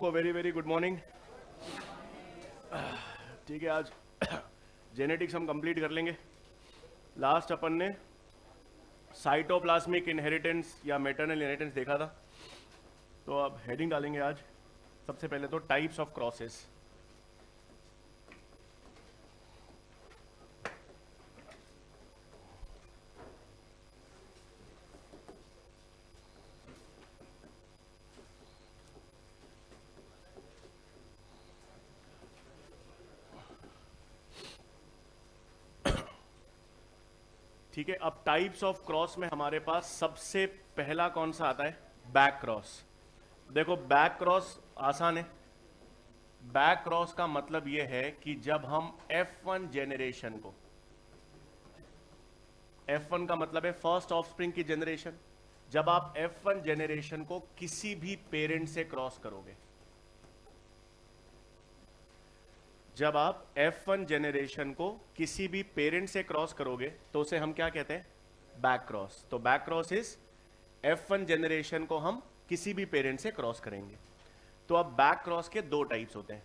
को very very good morning. ठीक है, आज जेनेटिक्स हम कंप्लीट कर लेंगे। लास्ट अपन ने साइटोप्लाज्मिक इनहेरिटेंस या मैटरनल इनहेरिटेंस देखा था, तो अब हेडिंग डालेंगे आज। सबसे पहले तो टाइप्स ऑफ क्रॉसेस। ठीक है, अब टाइप्स ऑफ क्रॉस में हमारे पास सबसे पहला कौन सा आता है? Back cross. देखो, बैक क्रॉस आसान है। बैक क्रॉस का मतलब यह है कि जब हम F1 जेनरेशन को, F1 का मतलब है फर्स्ट ऑफस्प्रिंग की जनरेशन, जब आप F1 जेनरेशन को किसी भी पेरेंट से क्रॉस करोगे, जब आप F1 जेनरेशन को किसी भी पेरेंट से क्रॉस करोगे तो उसे हम क्या कहते हैं? Back cross. तो back cross is F1 generation को हम किसी भी पेरेंट से क्रॉस करेंगे। तो अब बैक क्रॉस के दो टाइप्स होते हैं।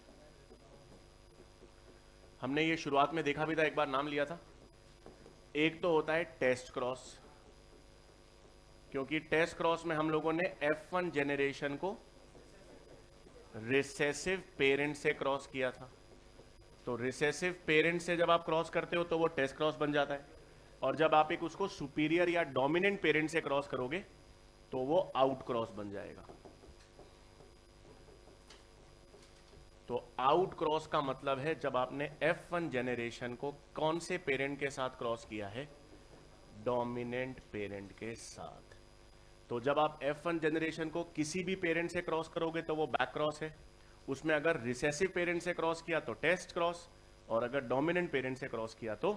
हमने ये शुरुआत में देखा भी था, एक बार नाम लिया था। एक तो होता है टेस्ट क्रॉस, क्योंकि टेस्ट क्रॉस में हम लोगों ने F1 जेनरेशन को रिसेसिव पेरेंट से क्रॉस किया था। तो रिसेसिव पेरेंट से जब आप क्रॉस करते हो तो वो टेस्ट क्रॉस बन जाता है, और जब आप एक उसको सुपीरियर या डोमिनेंट पेरेंट से क्रॉस करोगे तो वो आउट क्रॉस बन जाएगा। तो आउट क्रॉस का मतलब है जब आपने F1 जेनरेशन को कौन से पेरेंट के साथ क्रॉस किया है? डोमिनेंट पेरेंट के साथ। तो जब आप F1 जेनरेशन को किसी भी पेरेंट से क्रॉस करोगे तो वो बैक क्रॉस है। उसमें अगर रिसेसिव पेरेंट से क्रॉस किया तो टेस्ट क्रॉस, और अगर डोमिनेंट पेरेंट से क्रॉस किया तो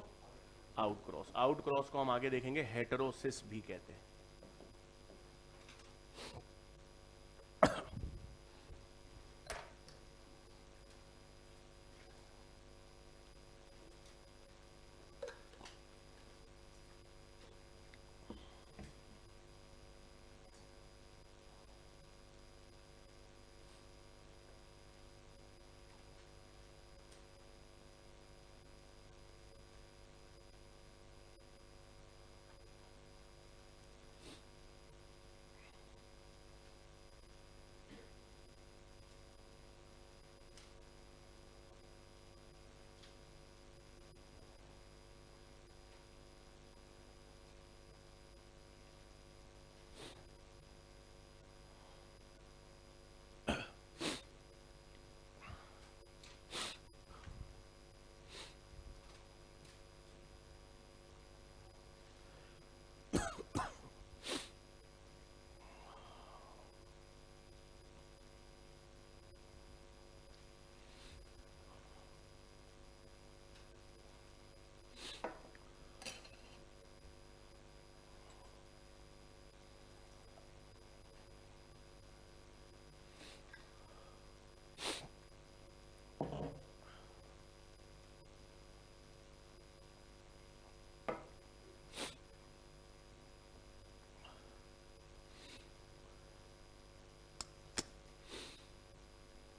आउट क्रॉस। आउट क्रॉस को हम आगे देखेंगे हेटेरोसिस भी कहते हैं।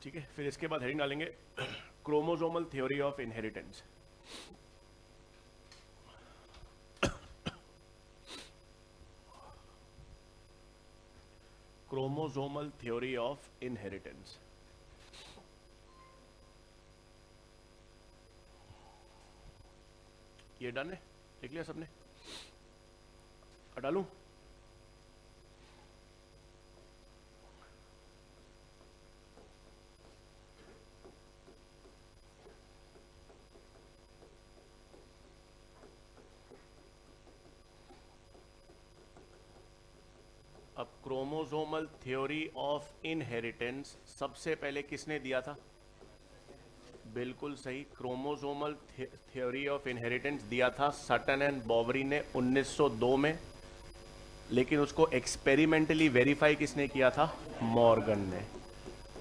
ठीक है, फिर इसके बाद हेडिंग डालेंगे chromosomal theory of inheritance. Chromosomal theory of inheritance. ये डन है? लिख लिया सबने? डालूं? अब क्रोमोसोमल थ्योरी ऑफ इनहेरिटेंस सबसे पहले किसने दिया था? बिल्कुल सही, क्रोमोसोमल थ्योरी ऑफ इनहेरिटेंस दिया था सटन एंड बॉवरी ने 1902 में। लेकिन उसको एक्सपेरिमेंटली वेरीफाई किसने किया था? मॉर्गन ने।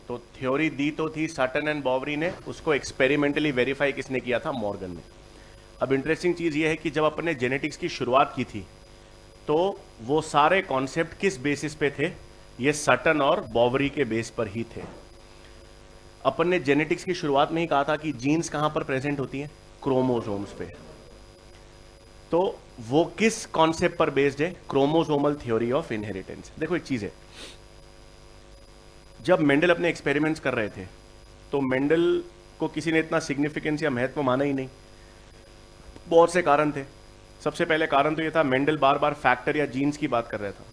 तो थ्योरी दी तो थी सटन एंड बॉवरी ने, उसको एक्सपेरिमेंटली वेरीफाई किसने किया था? मॉर्गन ने। अब इंटरेस्टिंग चीज यह है कि जब अपने जेनेटिक्स की शुरुआत की थी तो वो सारे कॉन्सेप्ट किस बेसिस पे थे? ये सटन और बॉवरी के बेस पर ही थे। अपन ने जेनेटिक्स की शुरुआत में ही कहा था कि जीन्स कहां पर प्रेजेंट होती हैं? क्रोमोसोम्स पे। तो वो किस कॉन्सेप्ट पर बेस्ड है? Chromosomal theory of inheritance. देखो एक चीज है, जब मेंडल अपने एक्सपेरिमेंट्स कर रहे थे तो मेंडल को किसी ने इतना सिग्निफिकेंस या महत्व माना ही नहीं। बहुत से कारण थे। सबसे पहले कारण तो ये था, मेंडल बार बार फैक्टर या जीन्स की बात कर रहा था,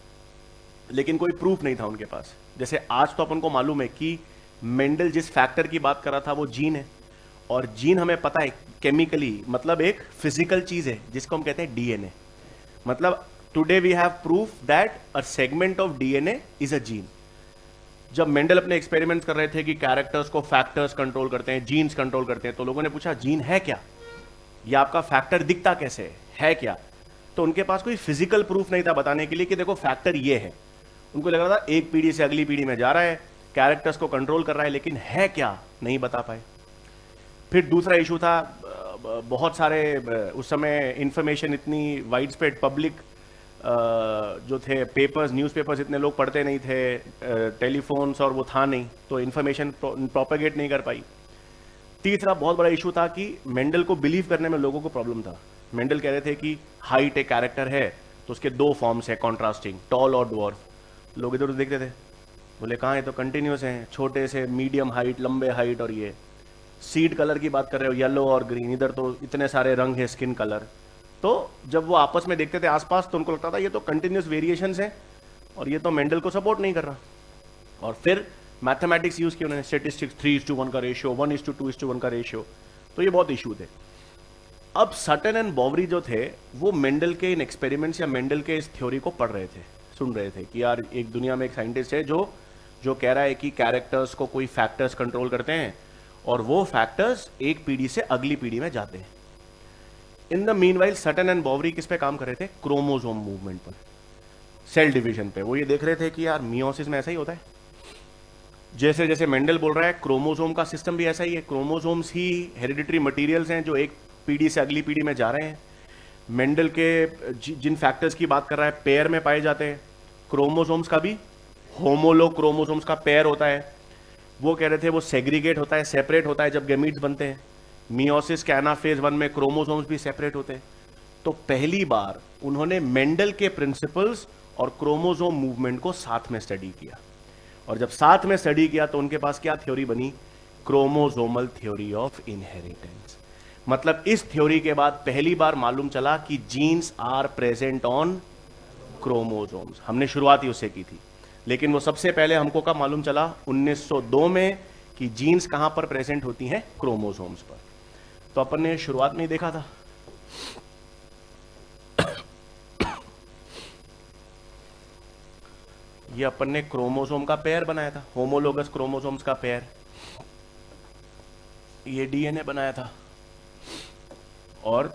लेकिन कोई प्रूफ नहीं था उनके पास। जैसे आज तो अपन को मालूम है कि मेंडल जिस फैक्टर की बात कर रहा था वो जीन है, और जीन हमें पता है केमिकली मतलब एक फिजिकल चीज है जिसको हम कहते हैं डीएनए। मतलब today we have proof that a segment of DNA is a gene. जब मेंडल अपने एक्सपेरिमेंट कर रहे थे कि कैरेक्टर्स को फैक्टर्स कंट्रोल करते हैं, जीन्स कंट्रोल करते हैं, तो लोगों ने पूछा जीन है क्या, या आपका फैक्टर दिखता कैसे है क्या? तो उनके पास कोई फिजिकल प्रूफ नहीं था बताने के लिए कि देखो फैक्टर ये है। उनको लग रहा था एक पीढ़ी से अगली पीढ़ी में जा रहा है, कैरेक्टर्स को कंट्रोल कर रहा है, लेकिन है क्या नहीं बता पाए। फिर दूसरा इशू था, बहुत सारे उस समय इंफॉर्मेशन इतनी वाइड स्प्रेड पब्लिक जो थे, पेपर्स न्यूज़पेपर्स इतने लोग पढ़ते नहीं थे, टेलीफोन्स और वो था नहीं, तो इंफॉर्मेशन प्रोपेगेट नहीं कर पाई। तीसरा बहुत बड़ा इशू था कि मेंडल को बिलीव करने में लोगों को प्रॉब्लम था। मेंडल कह रहे थे कि हाइट एक कैरेक्टर है तो उसके दो फॉर्म्स है कॉन्ट्रास्टिंग, टॉल और ड्वार्फ। लोग इधर उधर देखते थे, बोले कहाँ है, तो कंटिन्यूस हैं, छोटे से मीडियम हाइट, लंबे हाइट, और ये सीड कलर की बात कर रहे हो, येलो और ग्रीन, इधर तो इतने सारे रंग है, स्किन कलर। तो जब वो आपस में देखते थे आसपास तो उनको लगता था ये तो कंटिन्यूस वेरिएशंस हैं और ये तो मेंडल को सपोर्ट नहीं कर रहा। और फिर मैथमेटिक्स यूज किया उन्होंने, स्टेटिस्टिक्स 3:1 का रेशियो, 1:2:1 का रेशियो, तो ये बहुत इशू थे। अब सटन एंड बॉवरी जो थे वो मेंडल के इन एक्सपेरिमेंट्स या मेंडल के इस थ्योरी को पढ़ रहे थे, सुन रहे थे कि यार एक दुनिया में एक साइंटिस्ट है जो कह रहा है कि कैरेक्टर्स को कोई फैक्टर्स कंट्रोल करते हैं और वो फैक्टर्स एक पीढ़ी से अगली पीढ़ी में जाते हैं। In the meanwhile Sutton and Boveri किस पे काम कर रहे थे? क्रोमोसोम मूवमेंट पर, सेल डिवीजन पे। वो ये देख रहे थे कि यार मियोसिस में ऐसा ही होता है, जैसे जैसे मेंडल बोल रहा है क्रोमोसोम का सिस्टम भी ऐसा ही है। क्रोमोसोम्स ही हेरिडिटरी मटेरियल्स हैं जो एक पीढ़ी से अगली पीढ़ी में जा रहे हैं। मेंडल के जिन फैक्टर्स की बात कर रहा है पेयर में पाए जाते हैं। क्रोमोसोम्स का भी होमोलोग क्रोमोसोम्स का पेयर होता है। वो कह रहे थे वो सेग्रीगेट होता है, सेपरेट होता है जब गैमीट्स बनते हैं। मियोसिस के एनाफेज 1 में क्रोमोसोम्स भी सेपरेट होते हैं। तो पहली बार उन्होंने मेंडल के प्रिंसिपल्स और क्रोमोसोम मूवमेंट को साथ में स्टडी किया, और जब साथ में स्टडी किया तो उनके पास क्या थ्योरी बनी? Chromosomal theory of inheritance. मतलब इस थ्योरी के बाद पहली बार मालूम चला कि genes are present on chromosomes. हमने शुरुआत ही उससे की थी, लेकिन वो सबसे पहले हमको कब मालूम चला? 1902 में, कि जीन्स कहां पर प्रेजेंट होती हैं? क्रोमोसोम्स पर। तो अपन ने शुरुआत में ही देखा था। ये अपन ने क्रोमोसोम का पेयर बनाया था, होमोलोगस क्रोमोसोम्स का पेयर। ये डीएनए बनाया था, और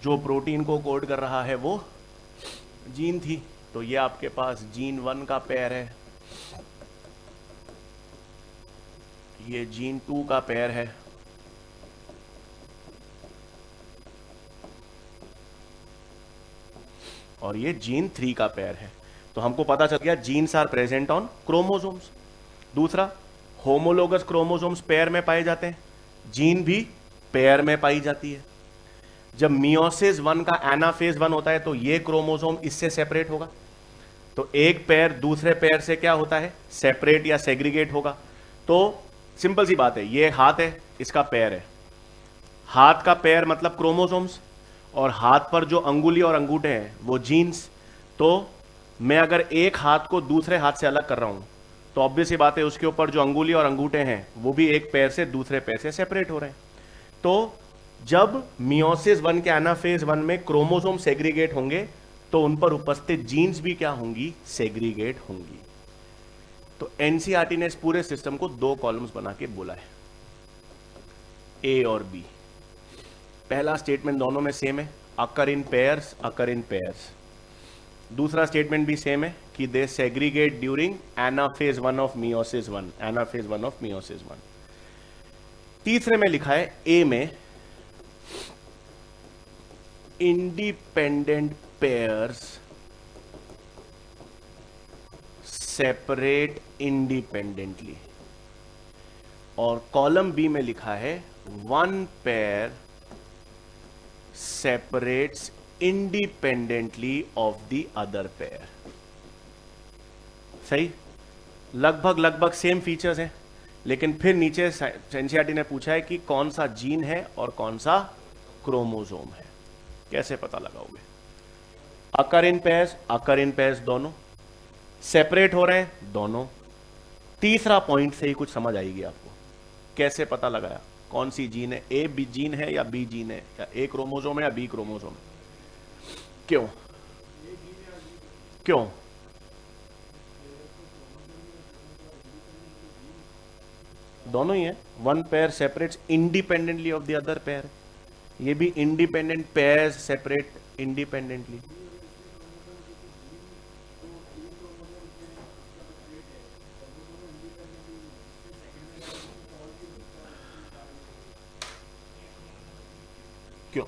जो प्रोटीन को कोड कर रहा है वो जीन थी। तो ये आपके पास जीन 1 का पेयर है, ये जीन 2 का पेयर है, और ये जीन 3 का पेयर है। तो हमको पता चल गया genes are present on chromosomes. दूसरा, होमोलोगस क्रोमोसोम्स पेयर में पाए जाते हैं, जीन भी पेयर में पाई जाती है। जब मियोसिस 1 का एनाफेज 1 होता है तो ये क्रोमोसोम इससे सेपरेट होगा, तो एक पेयर दूसरे पेयर से क्या होता है? सेपरेट या सेग्रीगेट होगा। तो सिंपल सी बात है, ये हाथ है, इसका पेयर है, हाथ का पेयर मतलब क्रोमोसोम्स, और हाथ पर जो अंगुली और अंगूठे हैं वो जीन्स। तो मैं अगर एक हाथ को दूसरे हाथ से अलग कर रहा हूं तो ऑब्वियस सी बात है उसके ऊपर जो अंगुली और अंगूठे हैं वो भी एक पैर से दूसरे पैर से सेपरेट हो रहे हैं। तो जब मियोसिस 1 के एनाफेज 1 में क्रोमोसोम सेग्रीगेट होंगे तो उन पर उपस्थित जीन्स भी क्या होंगी? सेग्रीगेट होंगी। तो एनसीईआरटी ने इस पूरे सिस्टम को 2 कॉलम्स बना के बोला है, ए और बी। पहला स्टेटमेंट दोनों में सेम है, occur in pairs, occur in pairs. दूसरा स्टेटमेंट भी सेम है कि they segregate during anaphase 1 of meiosis 1, anaphase 1 of meiosis 1। तीसरे में लिखा है ए में, इंडिपेंडेंट पेयर्स सेपरेट इंडिपेंडेंटली। और कॉलम बी में लिखा है one pair separates independently of the other pair. सही, लगभग सेम फीचर्स हैं, लेकिन फिर नीचे एनसीईआरटी ने पूछा है कि कौन सा जीन है और कौन सा क्रोमोसोम है। कैसे पता लगाओगे? अकर इन पेयर्स दोनों, सेपरेट हो रहे हैं दोनों। तीसरा पॉइंट से ही कुछ समझ आएगी आपको। कैसे पता लगाया कौन सी जीन है? ए बी जीन है या बी जीन है, या ए क्रोमोसोम है या बी क्रोमोसोम है? क्यों क्यों? दोनों ही है। One pair separates independently of the other pair, ये भी इंडिपेंडेंट पेयर्स सेपरेट इंडिपेंडेंटली। क्यों?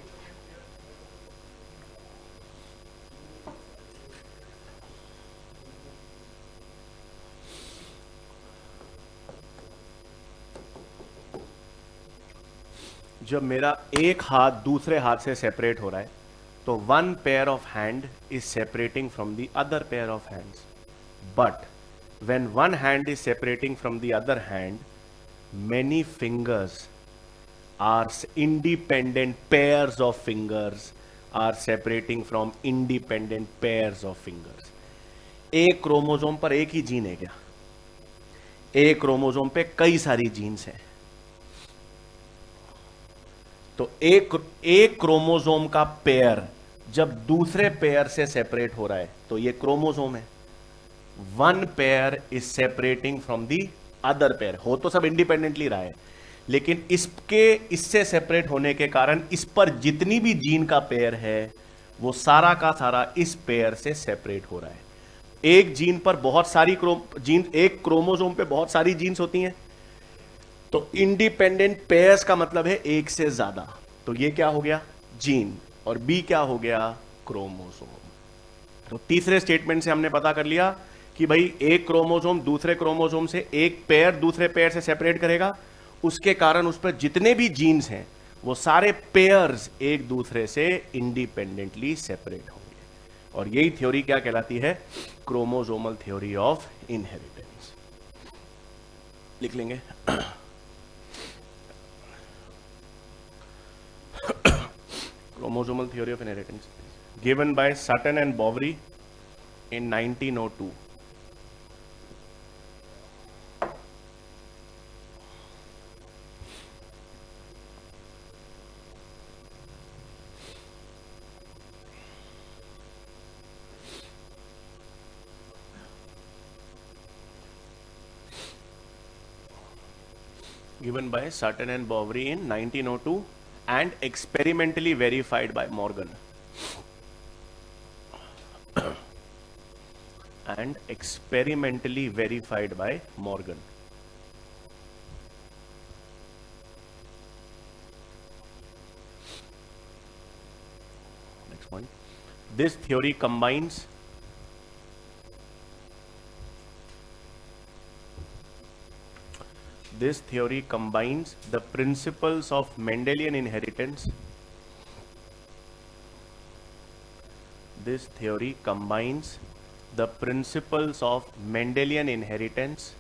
जब मेरा एक हाथ दूसरे हाथ से सेपरेट हो रहा है तो one pair of hand is separating from the other pair of hands, but when one hand is separating from the other hand, many fingers are independent pairs of fingers are separating from independent pairs of fingers. एक chromosome पर एक ही gene है क्या? एक chromosome पे कई सारी jeans हैं। तो एक क्रोमोसोम का पेयर जब दूसरे पेयर से सेपरेट हो रहा है तो ये क्रोमोसोम है। One pair is separating from the other pair. हो तो सब इंडिपेंडेंटली रहा है, लेकिन इससे सेपरेट होने के कारण इस पर जितनी भी जीन का पेयर है वो सारा का सारा इस पेयर से सेपरेट हो रहा है। एक जीन पर बहुत सारी एक क्रोमोसोम पे बहुत सारी जीन्स होती हैं, तो इंडिपेंडेंट पेयर्स का मतलब है एक से ज्यादा। तो ये क्या हो गया? जीन। और बी क्या हो गया? क्रोमोसोम। तो तीसरे स्टेटमेंट से हमने पता कर लिया कि भाई एक क्रोमोसोम दूसरे क्रोमोसोम से एक पेयर दूसरे पेयर से सेपरेट करेगा, उसके कारण उस पर जितने भी जीन्स हैं वो सारे पेयर्स एक दूसरे से इंडिपेंडेंटली सेपरेट होंगे। और यही थ्योरी क्या कहलाती है? Chromosomal theory of inheritance. लिख लेंगे। Chromosomal theory of inheritance given by Sutton and Boveri in 1902. Given by Sutton and Boveri in 1902 and experimentally verified by Morgan. And experimentally verified by Morgan. Next one. This theory combines the principles of Mendelian inheritance. This theory combines the principles of Mendelian inheritance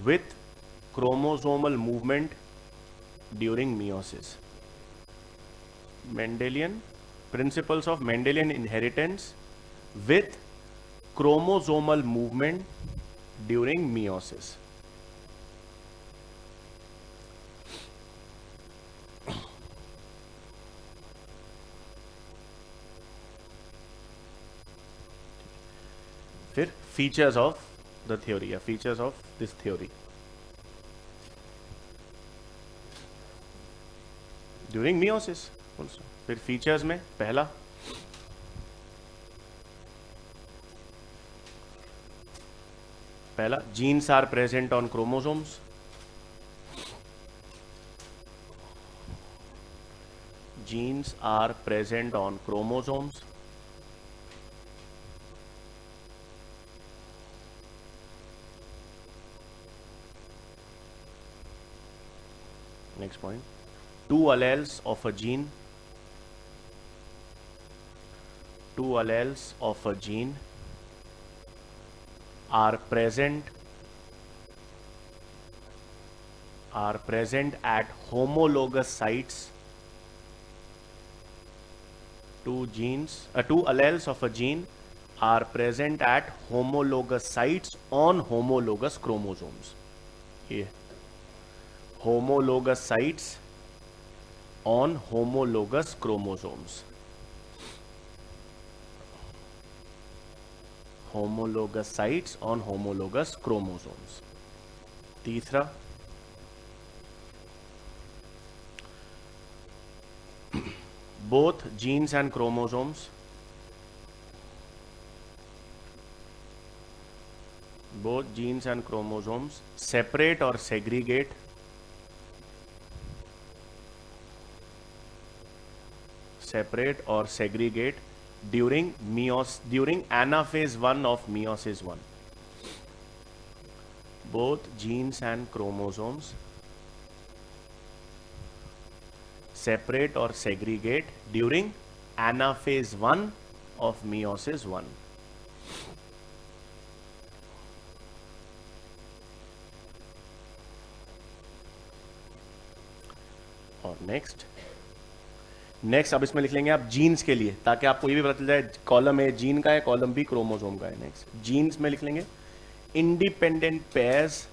with chromosomal movement during meiosis. Principles of Mendelian inheritance with chromosomal movement during meiosis. फिर features of the theory या features of this theory during meiosis also. फिर features में पहला genes are present on chromosomes. Genes are present on chromosomes. Next point. Two alleles of a gene. Two alleles of a gene are present at homologous sites. Two alleles of a gene are present at homologous sites on homologous chromosomes. Here, homologous sites on homologous chromosomes. Homologous sites on homologous chromosomes. तीसरा, both genes and chromosomes separate or segregate during anaphase 1 of meiosis 1. Both genes and chromosomes separate or segregate during anaphase 1 of meiosis 1. और next अब इसमें लिख लेंगे आप jeans के लिए, ताकि आपको ये भी पता चल जाए कॉलम ए जीन का है, कॉलम बी क्रोमोसोम का है. नेक्स्ट जीन्स में लिख लेंगे इंडिपेंडेंट पेयर्स.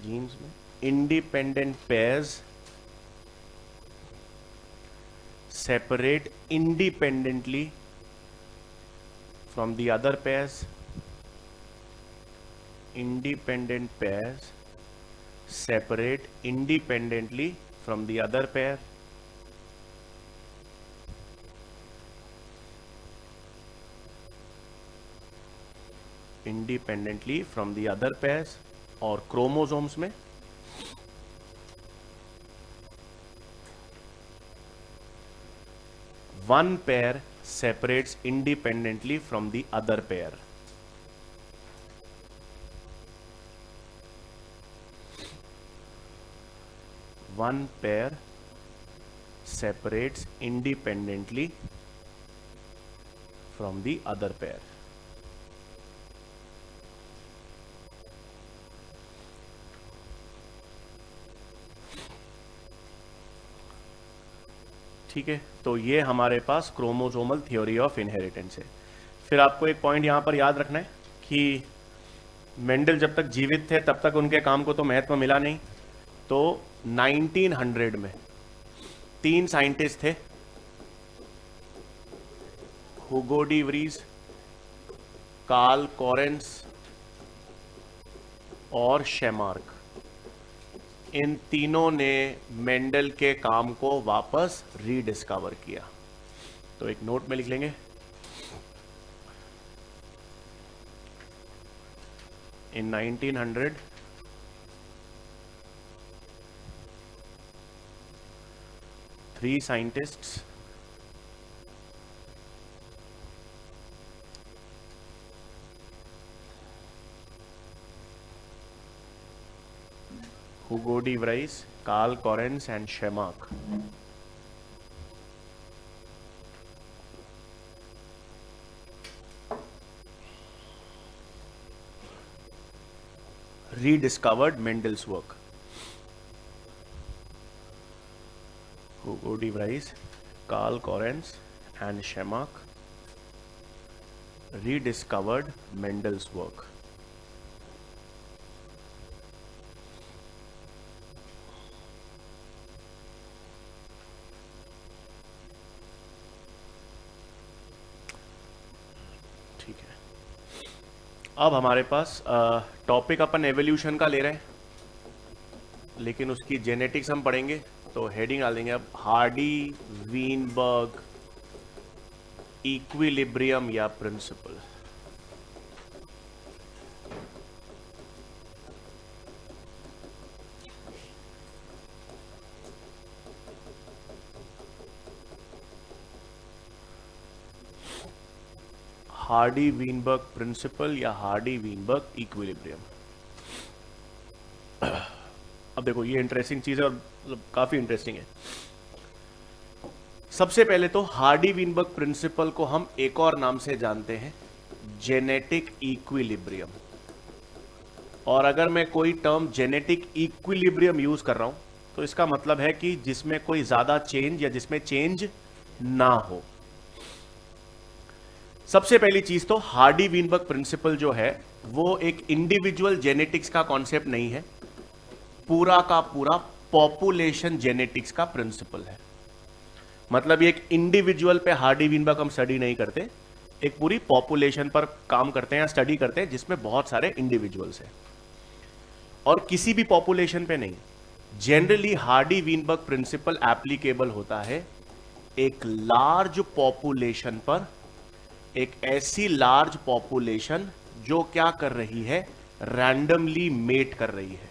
जीन्स में independent pairs separate independently from the other pairs. Independent pairs separate independently from the other pair. Independently from the other pairs. और chromosomes में one pair separates independently from the other pair. One pair separates independently from the other pair. ठीक है, तो ये हमारे पास chromosomal theory of inheritance है. फिर आपको एक पॉइंट यहां पर याद रखना है कि मेंडल जब तक जीवित थे तब तक उनके काम को तो महत्व मिला नहीं. तो 1900 में 3 साइंटिस्ट थे, Hugo de Vries, Carl Correns और शेमार्क. इन तीनों ने मेंडल के काम को वापस रीडिस्कवर किया. तो एक नोट में लिख लेंगे, इन 1900 3 scientists Hugo de Vries, Carl Correns and Schemark rediscovered Mendel's work. Hugo de Vries, Carl Correns and Schemark rediscovered Mendel's work. ठीक है, अब हमारे पास टॉपिक अपन एवोल्यूशन का ले रहे हैं, लेकिन उसकी जेनेटिक्स हम पढ़ेंगे. तो हेडिंग डाल देंगे अब हार्डी वीनबर्ग इक्विलिब्रियम या प्रिंसिपल. हार्डी वीनबर्ग प्रिंसिपल या हार्डी वीनबर्ग इक्विलिब्रियम. अब देखो ये इंटरेस्टिंग चीज है और मतलब काफी इंटरेस्टिंग है। सबसे पहले तो हार्डी वीनबर्ग प्रिंसिपल को हम एक और नाम से जानते हैं, जेनेटिक इक्विलिब्रियम। और अगर मैं कोई टर्म जेनेटिक इक्विलिब्रियम यूज कर रहा हूं तो इसका मतलब है कि जिसमें कोई ज्यादा चेंज या जिसमें चेंज ना हो। सबसे पहली चीज तो हार्डी वीनबर्ग प्रिंसिपल जो है वो एक इंडिविजुअल जेनेटिक्स का कॉन्सेप्ट नहीं है, पूरा का पूरा पॉपुलेशन जेनेटिक्स का प्रिंसिपल है। मतलब ये एक इंडिविजुअल पे हार्डी वीनबर्ग हम स्टडी नहीं करते, एक पूरी पॉपुलेशन पर काम करते हैं या स्टडी करते हैं जिसमें बहुत सारे इंडिविजुअल्स हैं, और किसी भी पॉपुलेशन पे नहीं। Generally Hardy Weinberg principle applicable होता है एक लार्ज पॉपुलेशन पर, एक ऐसी लार्ज पॉपुलेशन जो क्या कर रही है, रैंडमली मेट कर रही है,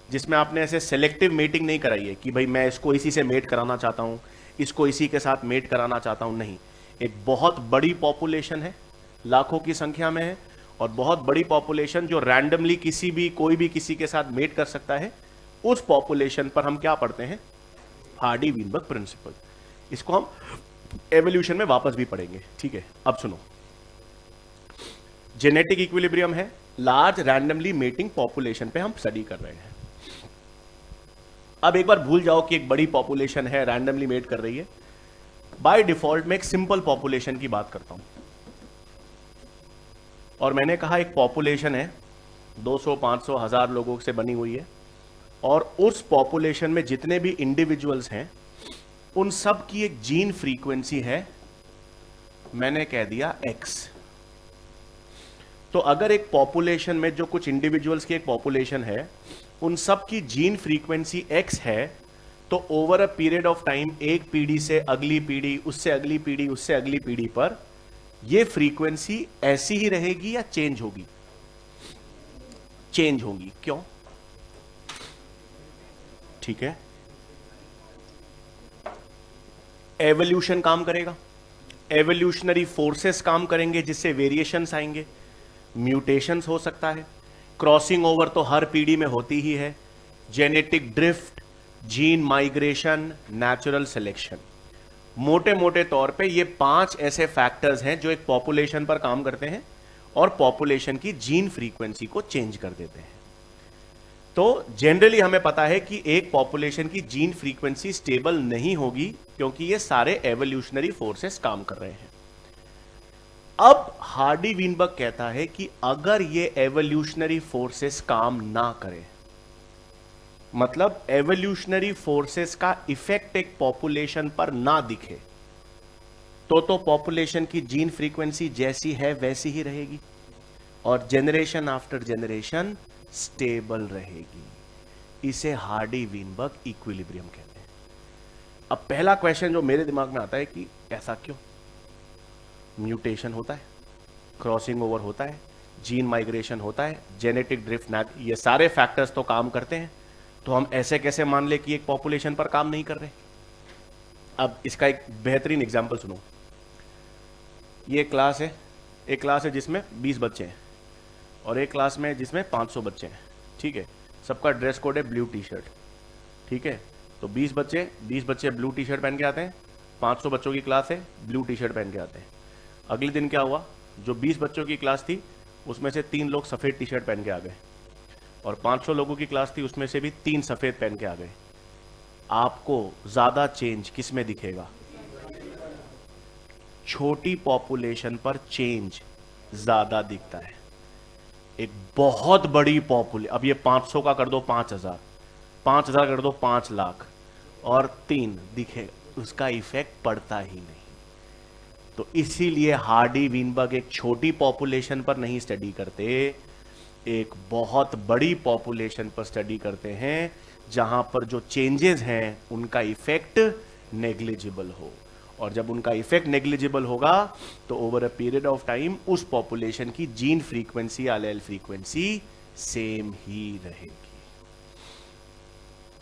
जिसमें आपने ऐसे सेलेक्टिव मेटिंग नहीं कराई है कि भाई मैं इसको इसी से मेट कराना चाहता हूं, इसको इसी के साथ मेट कराना चाहता हूं। नहीं, एक बहुत बड़ी पॉपुलेशन है, लाखों की संख्या में है, और बहुत बड़ी पॉपुलेशन जो रैंडमली कोई भी किसी के साथ मेट कर सकता है, उस पॉपुलेशन पर हम क्या पढ़ते हैं, हार्डी वीनबर्ग प्रिंसिपल। इसको हम एवोल्यूशन में वापस भी पढ़ेंगे, ठीक है। अब सुनो, जेनेटिक इक्विलिब्रियम है, लार्ज रैंडमली मेटिंग पॉपुलेशन पे हम स्टडी कर रहे हैं। अब एक बार भूल जाओ कि एक बड़ी पॉपुलेशन है, रैंडमली मेट कर रही है। बाय डिफॉल्ट मैं एक सिंपल पॉपुलेशन की बात करता हूं, और मैंने कहा एक पॉपुलेशन है 200, 500, 1000 लोगों से बनी हुई है, और उस पॉपुलेशन में जितने भी इंडिविजुअल्स हैं उन सब की एक जीन फ्रीक्वेंसी है, मैंने कह दिया X। तो अगर एक पॉपुलेशन में जो कुछ इंडिविजुअल्स की एक पॉपुलेशन है, उन सब की जीन फ्रीक्वेंसी X है, तो over a period of time एक पीढ़ी से अगली पीढ़ी, उससे अगली पीढ़ी, उससे अगली पीढ़ी पर यह फ्रीक्वेंसी ऐसी ही रहेगी या चेंज होगी? चेंज होगी। क्यों? ठीक है, एवोल्यूशन काम करेगा, एवोल्यूशनरी फोर्सेस काम करेंगे जिससे वेरिएशंस आएंगे, म्यूटेशंस हो सकता है, क्रॉसिंग ओवर तो हर पीढ़ी में होती ही है, genetic drift, gene migration, natural selection. मोटे मोटे तौर पे ये 5 ऐसे फैक्टर्स हैं जो एक पॉपुलेशन पर काम करते हैं और पॉपुलेशन की जीन फ्रीक्वेंसी को चेंज कर देते हैं। तो जनरली हमें पता है कि एक पॉपुलेशन की जीन फ्रीक्वेंसी स्टेबल नहीं होगी क्योंकि ये सारे एवोल्यूशनरी फोर्सेस काम कर रहे हैं। अब हार्डी वीनबर्ग कहता है कि अगर ये एवोल्यूशनरी फोर्सेस काम ना करें, मतलब एवोल्यूशनरी फोर्सेस का इफेक्ट एक पॉपुलेशन पर ना दिखे, तो पॉपुलेशन की जीन फ्रीक्वेंसी जैसी है वैसी ही रहेगी और जनरेशन आफ्टर जनरेशन स्टेबल रहेगी। इसे हार्डी वीनबर्ग इक्विलिब्रियम कहते हैं। अब पहला क्वेश्चन जो मेरे दिमाग में आता है कि ऐसा क्यों? म्यूटेशन होता है, क्रॉसिंग ओवर होता है, जीन माइग्रेशन होता है, जेनेटिक ड्रिफ्ट, ये सारे फैक्टर्स तो काम करते हैं, तो हम ऐसे कैसे मान ले कि एक पॉपुलेशन पर काम नहीं कर रहे? अब इसका एक बेहतरीन एग्जांपल सुनो। ये क्लास है, एक क्लास है जिसमें 20 बच्चे हैं और एक क्लास में जिसमें 500 बच्चे हैं, ठीक है। सबका ड्रेस कोड है ब्लू टी शर्ट, ठीक है। तो 20 बच्चे ब्लू टी शर्ट पहन के आते हैं, 500 बच्चों की क्लास है, ब्लू टी शर्ट पहन के आते हैं। अगले दिन क्या हुआ, जो 20 बच्चों की क्लास थी उसमें से 3 लोग सफेद टी शर्ट पहन के आ गए और 500 लोगों की क्लास थी उसमें से भी 3 सफेद पहन के आ गए। आपको ज्यादा चेंज किस में दिखेगा? छोटी पॉपुलेशन पर चेंज ज्यादा दिखता है। एक बहुत बड़ी पॉपुलेशन, अब ये 500 का कर दो 5000, 5000 कर दो 5 लाख और 3 दिखे, उसका इफेक्ट पड़ता ही नहीं। तो इसीलिए हार्डी वीनबर्ग एक छोटी पॉपुलेशन पर नहीं स्टडी करते, एक बहुत बड़ी पॉपुलेशन पर स्टडी करते हैं जहां पर जो चेंजेस हैं उनका इफेक्ट नेग्लिजिबल हो, और जब उनका इफेक्ट नेग्लिजिबल होगा तो over a period of time उस पॉपुलेशन की gene frequency, allele frequency same ही रहेगी।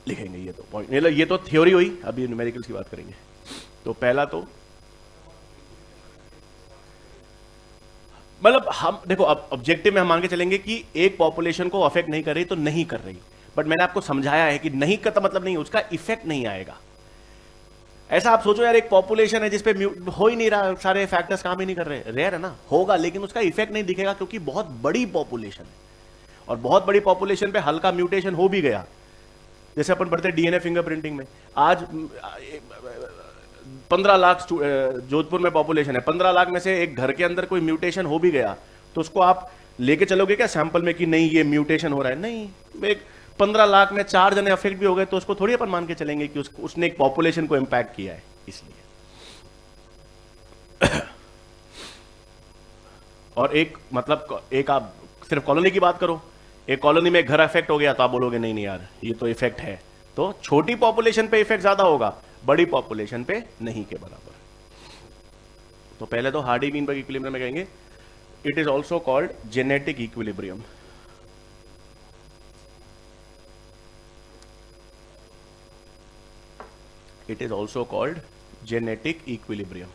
लिखेंगे ये तो पॉइंट, ये तो थ्योरी हुई, अभी न्यूमेरिकल्स की बात करेंगे। तो पहला तो मतलब हम देखो, अब ऑब्जेक्टिव में हम मान के चलेंगे कि एक पॉपुलेशन को अफेक्ट नहीं कर रही तो नहीं कर रही, बट मैंने आपको समझाया है कि नहीं का मतलब नहीं, उसका इफेक्ट नहीं आएगा। ऐसा आप सोचो यार, एक पॉपुलेशन है जिसपे हो ही नहीं रहा, सारे फैक्टर्स काम ही नहीं कर रहे, रेयर है ना, होगा लेकिन उसका इफेक्ट नहीं दिखेगा क्योंकि बहुत बड़ी पॉपुलेशन है, और बहुत बड़ी पॉपुलेशन पे हल्का म्यूटेशन हो भी गया, जैसे अपन पढ़ते डीएनए फिंगरप्रिंटिंग में, आज 15 लाख जोधपुर में पॉपुलेशन है, 15 लाख में से एक घर के अंदर कोई म्यूटेशन हो भी गया तो उसको आप लेके चलोगे क्या सैंपल में कि नहीं ये म्यूटेशन हो रहा है? नहीं, एक 15 लाख में 4 जने अफेक्ट भी हो गए तो उसको थोड़ी अपन मान के चलेंगे कि उसने एक पॉपुलेशन को इंपैक्ट किया है, इसलिए। और एक मतलब एक आप सिर्फ कॉलोनी की बात करो, एक कॉलोनी में एक घर अफेक्ट हो गया तो आप बोलोगे नहीं नहीं यार ये तो इफेक्ट है, तो छोटी पॉपुलेशन पे इफेक्ट ज्यादा होगा, बड़ी पॉपुलेशन पे नहीं के बराबर। तो पहले तो हार्डी-वीनबर्ग इक्विलिब्रियम में कहेंगे it is also called genetic equilibrium. It is also called genetic equilibrium.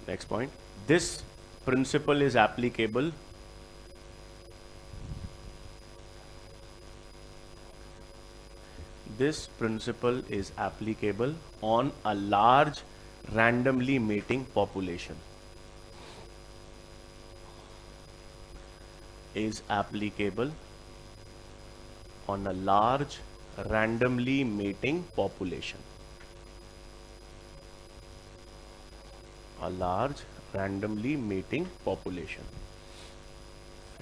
Next point. This principle is applicable on a large randomly mating population. Is applicable on a large randomly mating population. A large randomly mating population.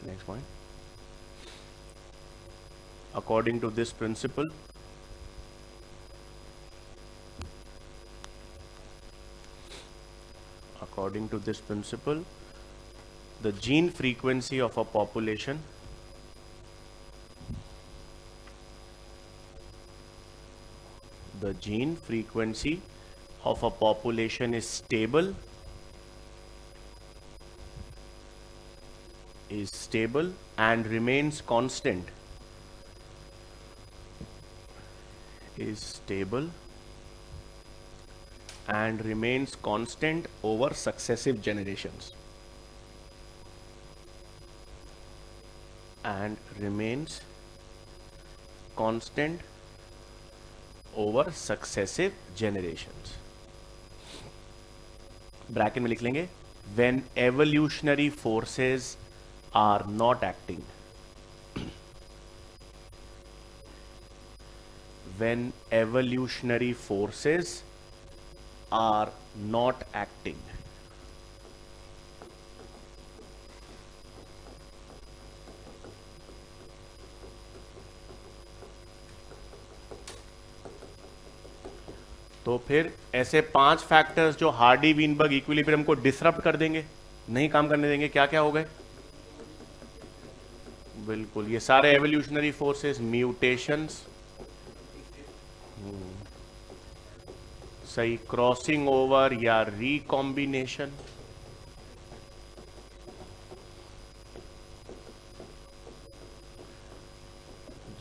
Next point. According to this principle, the gene frequency of a population is stable and remains constant over successive generations. Bracket में लिख लेंगे when evolutionary forces are not acting. When evolutionary forces are not acting. तो फिर ऐसे 5 factors जो Hardy-Weinberg equilibrium को disrupt कर देंगे, नहीं काम करने देंगे, क्या क्या हो गए? बिल्कुल, ये सारे एवोल्यूशनरी फोर्सेस, म्यूटेशंस, सही, क्रॉसिंग ओवर या रिकॉम्बिनेशन,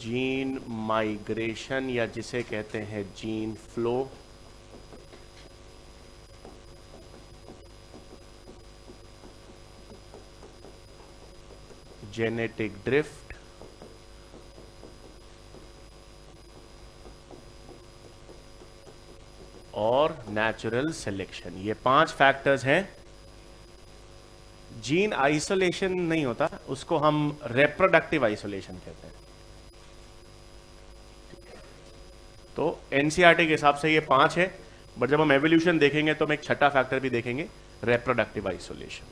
जीन माइग्रेशन या जिसे कहते हैं जीन फ्लो, जेनेटिक ड्रिफ्ट, और नेचुरल सिलेक्शन। ये 5 फैक्टर्स हैं। जीन आइसोलेशन नहीं होता, उसको हम रिप्रोडक्टिव आइसोलेशन कहते हैं। तो एनसीईआरटी के हिसाब से ये 5 है, बट जब हम एवोल्यूशन देखेंगे तो हम एक छठा फैक्टर भी देखेंगे, रिप्रोडक्टिव आइसोलेशन।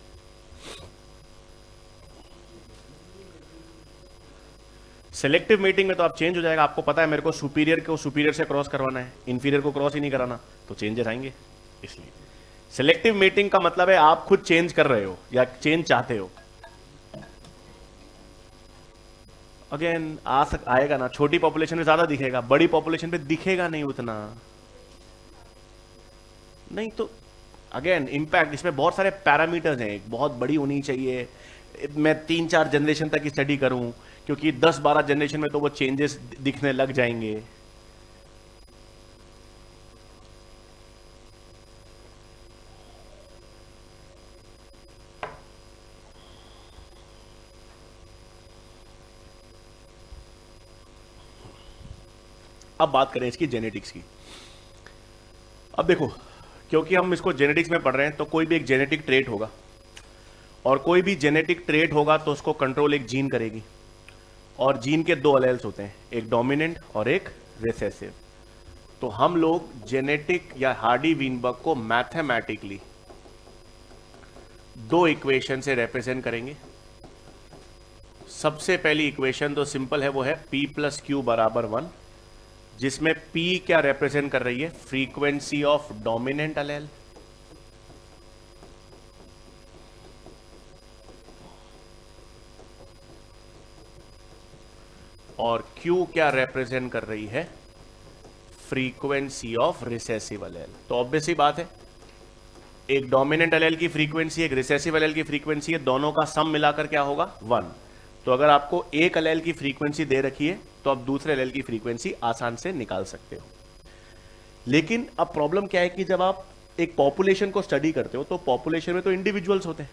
सेलेक्टिव मीटिंग में तो आप चेंज हो जाएगा, आपको पता है मेरे को सुपीरियर को सुपीरियर से क्रॉस करवाना है, इंफीरियर को क्रॉस ही नहीं कराना, तो चेंजेस आएंगे। इसलिए सेलेक्टिव मीटिंग का मतलब है आप खुद चेंज कर रहे हो या चेंज चाहते हो। अगेन आएगा ना, छोटी पॉपुलेशन में ज्यादा दिखेगा, बड़ी पॉपुलेशन पे दिखेगा नहीं उतना, नहीं तो अगेन इंपैक्ट, इसमें बहुत सारे पैरामीटर्स हैं, बहुत बड़ी होनी चाहिए, मैं 3-4 जनरेशन तक की स्टडी करूं, क्योंकि 10-12 जनरेशन में तो वो चेंजेस दिखने लग जाएंगे। अब बात करें इसकी जेनेटिक्स की। अब देखो, क्योंकि हम इसको जेनेटिक्स में पढ़ रहे हैं तो कोई भी एक जेनेटिक ट्रेट होगा, और कोई भी जेनेटिक ट्रेट होगा तो उसको कंट्रोल एक जीन करेगी, और जीन के दो अलेल्स होते हैं, एक डोमिनेंट और एक रिसेसिव। तो हम लोग जेनेटिक या हार्डी वीनबर्ग को मैथमेटिकली दो इक्वेशन से रिप्रेजेंट करेंगे। सबसे पहली इक्वेशन तो सिंपल है, वो है P प्लस क्यू बराबर 1, जिसमें P क्या रिप्रेजेंट कर रही है, फ्रीक्वेंसी ऑफ डोमिनेंट अलेल, और Q क्या रिप्रेजेंट कर रही है, फ्रीक्वेंसी ऑफ रिसेसिव अलेल। तो ऑब्वियस ही बात है, एक डोमिनेंट अलेल की फ्रीक्वेंसी, एक रिसेसिव अलेल की फ्रीक्वेंसी है, दोनों का सम मिलाकर क्या होगा, 1। तो अगर आपको एक अलेल की फ्रीक्वेंसी दे रखी है तो आप दूसरे अलेल की फ्रीक्वेंसी आसान से निकाल सकते हो। लेकिन अब प्रॉब्लम क्या है कि जब आप एक पॉपुलेशन को स्टडी करते हो तो पॉपुलेशन में तो इंडिविजुअल्स होते हैं।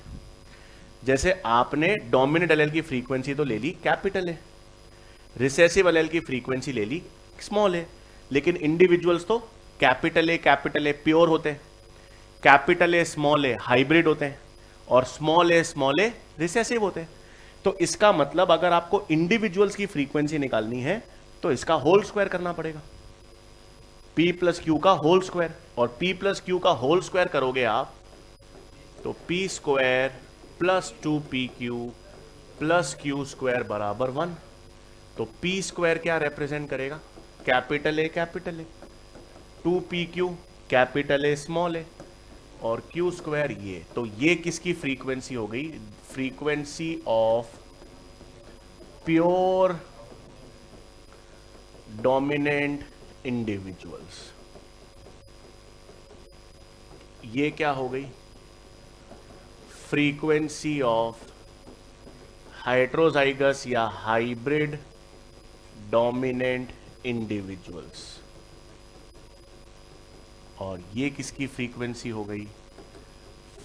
जैसे आपने डोमिनेंट अलेल की फ्रीक्वेंसी तो ले ली कैपिटल है, रिसेसिव अलेल की फ्रीक्वेंसी ले ली स्मॉल है, लेकिन इंडिविजुअल्स तो कैपिटल ए प्योर होते हैं, capital A small A hybrid होते हैं, और स्मॉल ए रिसेसिव होते हैं। तो इसका मतलब अगर आपको इंडिविजुअल्स की फ्रीक्वेंसी निकालनी है तो इसका होल स्क्वायर करना पड़ेगा, P प्लस क्यू का होल स्क्वायर। और P प्लस क्यू का होल स्क्वायर करोगे आप तो P square plus 2PQ plus Q square बराबर 1। तो P स्क्वायर क्या रिप्रेजेंट करेगा, capital A 2PQ capital A small A, और Q स्क्वायर ये। तो ये किसकी फ्रीक्वेंसी हो गई, frequency of pure dominant individuals. ये क्या हो गई, फ्रीक्वेंसी ऑफ हेटेरोजाइगस या हाइब्रिड डोमिनेंट इंडिविजुअल्स। और ये किसकी फ्रीक्वेंसी हो गई,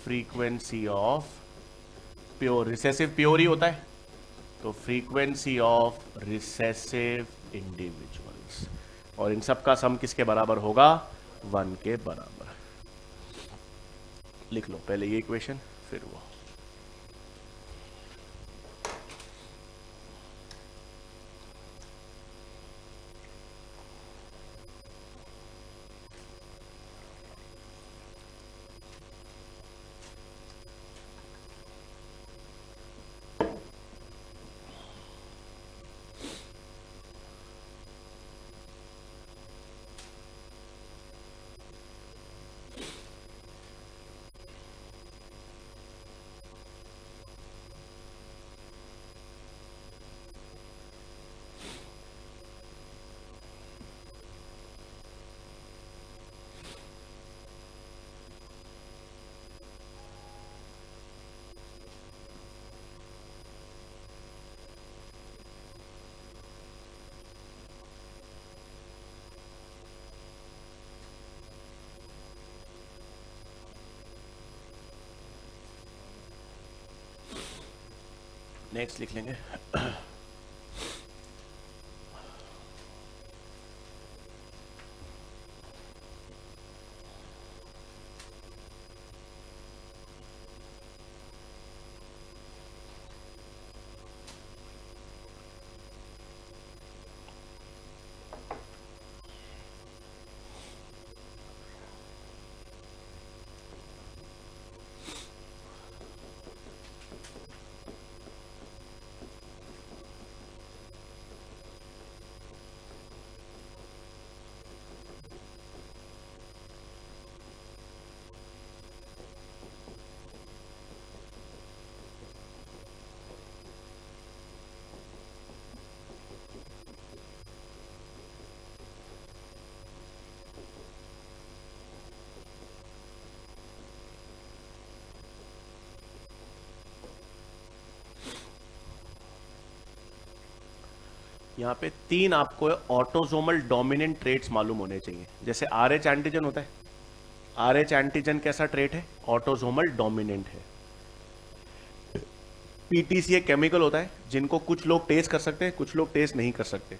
frequency of pure, recessive pure ही होता है, तो फ्रीक्वेंसी ऑफ रिसेसिव इंडिविजुअल्स। और इन सब का सम किसके बराबर होगा, 1 के बराबर। लिख लो पहले ये इक्वेशन फिर वो। नेक्स्ट लिख लेंगे। यहाँ पे 3 आपको ऑटोसोमल डोमिनेंट ट्रेट्स मालूम होने चाहिए। जैसे RH एंटीजन होता है, RH एंटीजन कैसा ट्रेट है, ऑटोसोमल डोमिनेंट है। PTC एक केमिकल होता है जिनको कुछ लोग टेस्ट कर सकते हैं, कुछ लोग टेस्ट नहीं कर सकते।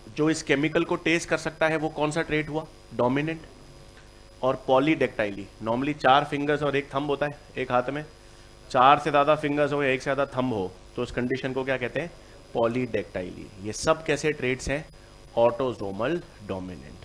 जो इस केमिकल को टेस्ट कर सकता है वो कौन सा ट्रेट हुआ? डोमिनेंट। और पॉलीडेक्टाइली, नॉर्मली 4 फिंगर्स और एक थंब होता है एक हाथ में, 4 से ज़्यादा फिंगर्स हो या एक से ज़्यादा थंब हो तो उस कंडीशन को क्या कहते हैं? पॉलीडेक्टाइली। ये सब कैसे ट्रेट्स हैं? Autosomal dominant.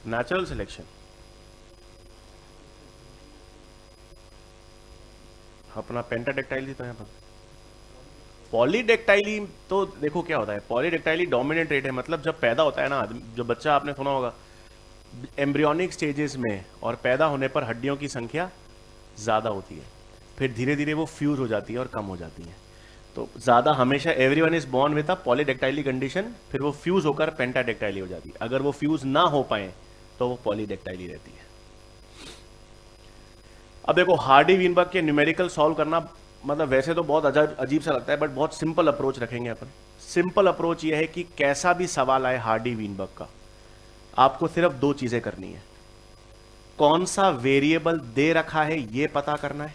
नेचुरल सिलेक्शन, अपना पेंटाडेक्टाइली तो यहाँ पर पॉलीडेक्टाइली। तो देखो क्या होता है, पॉलीडेक्टाइली डोमिनेंट ट्रेट है, मतलब जब पैदा होता है ना आदमी, जो बच्चा आपने सुना होगा एम्ब्रियोनिक स्टेजेस में और पैदा होने पर हड्डियों की संख्या ज़्यादा होती है, फिर धीरे धीरे वो फ्यूज हो जाती है और कम हो जाती है। तो ज़्यादा हमेशा everyone is born with a पॉलीडेक्टाइली condition, फिर वो फ्यूज होकर पेंटाडेक्टाइली हो जाती है। अगर वो फ्यूज ना हो पाए तो वो पॉलीडेक्टाइली रहती है। अब देखो हार्डी वीनबर्ग के न्यूमेरिकल सॉल्व करना, मतलब वैसे तो बहुत अजीब सा लगता है, बट बहुत सिंपल अप्रोच रखेंगे अपन। सिंपल अप्रोच ये है कि कैसा भी सवाल आए हार्डी वीनबर्ग का, आपको सिर्फ 2 चीजें करनी है। कौन सा वेरिएबल दे रखा है ये पता करना है,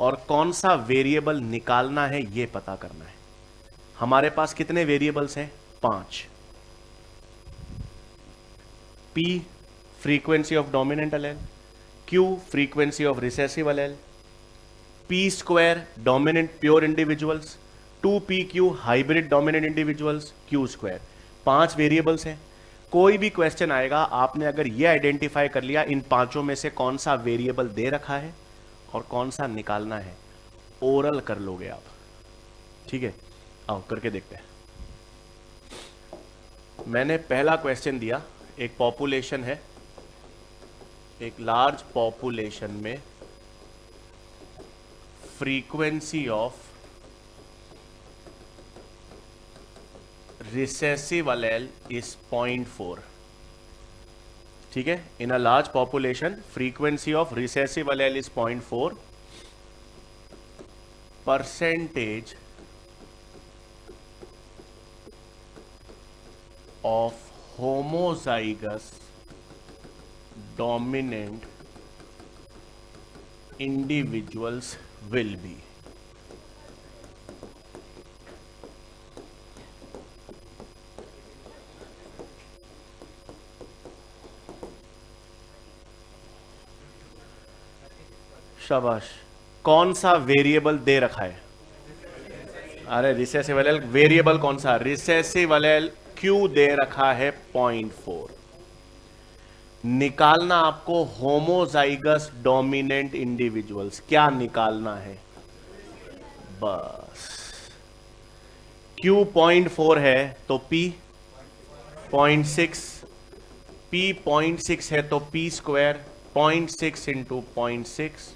और कौन सा वेरिएबल निकालना है ये पता करना है। हमारे पास कितने वेरिएबल्स हैं? 5। P frequency of dominant allele, Q frequency of recessive allele, P square dominant pure individuals, 2PQ hybrid dominant individuals, Q square. 5 variables हैं। कोई भी क्वेश्चन आएगा, आपने अगर ये आइडेंटिफाई कर लिया इन 5 में से कौन सा वेरिएबल दे रखा है और कौन सा निकालना है, ओरल कर लोगे आप। ठीक है, आओ करके देखते हैं। मैंने पहला क्वेश्चन दिया, एक पॉपुलेशन है, एक लार्ज पॉपुलेशन में frequency of recessive allele is 0.4। ठीक है, in a large population frequency of recessive allele is 0.4, percentage of homozygous dominant individuals will be। शाबाश। कौन सा वेरिएबल दे रखा है? अरे रिसेसिव एलेल, वेरिएबल कौन सा? रिसेसिव एलेल Q दे रखा है 0.4। निकालना आपको होमोजाइगस डोमिनेंट इंडिविजुअल्स। क्या निकालना है? बस Q 0.4 है तो P 0.6, P 0.6 है तो P square 0.6 into 0.6,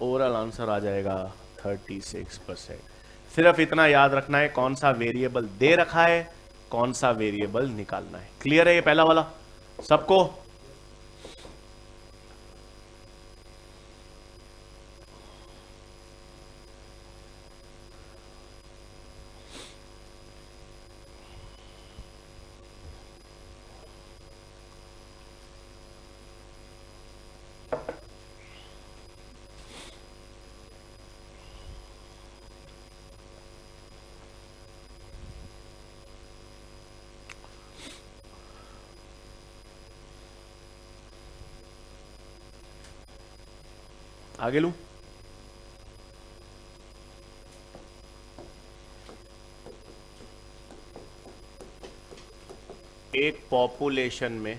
overall answer आ जाएगा 36%। सिर्फ इतना याद रखना है, कौन सा वेरिएबल दे रखा है, कौन सा वेरिएबल निकालना है। क्लियर है ये पहला वाला सबको? आगे लूं? एक पॉपुलेशन में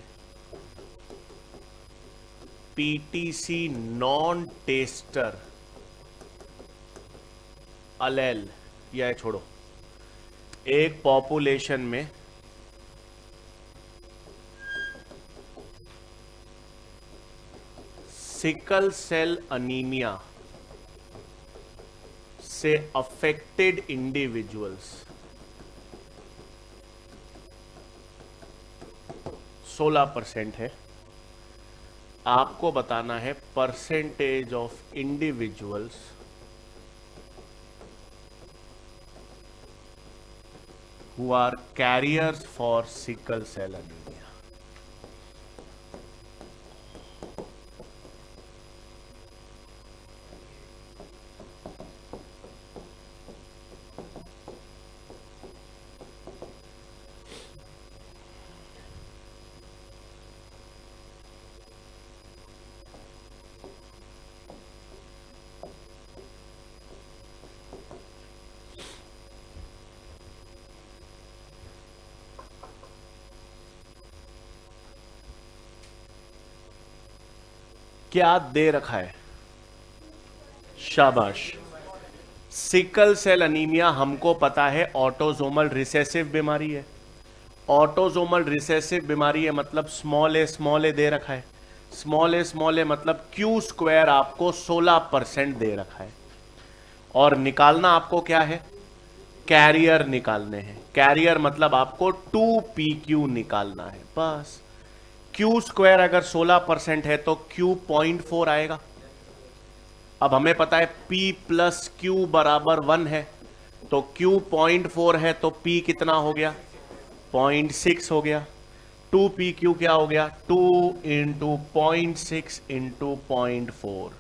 पीटीसी नॉन टेस्टर अलेल, या छोड़ो, एक पॉपुलेशन में सिकल सेल अनीमिया से अफेक्टेड इंडिविजुअल्स 16% है, आपको बताना है percentage of individuals who are carriers for sickle cell anaemia. क्या दे रखा है? शाबाश। सिकल सेल अनीमिया हमको पता है ऑटोजोमल रिसेसिव बीमारी है। ऑटोजोमल रिसेसिव बीमारी है मतलब स्मॉल ए दे रखा है। स्मॉल ए मतलब क्यू स्क्वायर आपको 16% दे रखा है। और निकालना आपको क्या है? कैरियर निकालने हैं। कैरियर मतलब आपको 2pq निकालना है बस। क्यू स्क्वायर अगर 16% है तो क्यू 0.4 आएगा। अब हमें पता है p प्लस क्यू बराबर 1 है, तो q 0.4 है तो p कितना हो गया? 0.6 हो गया। 2pq क्या हो गया? 2 इंटू 0.6 इंटू 0.4,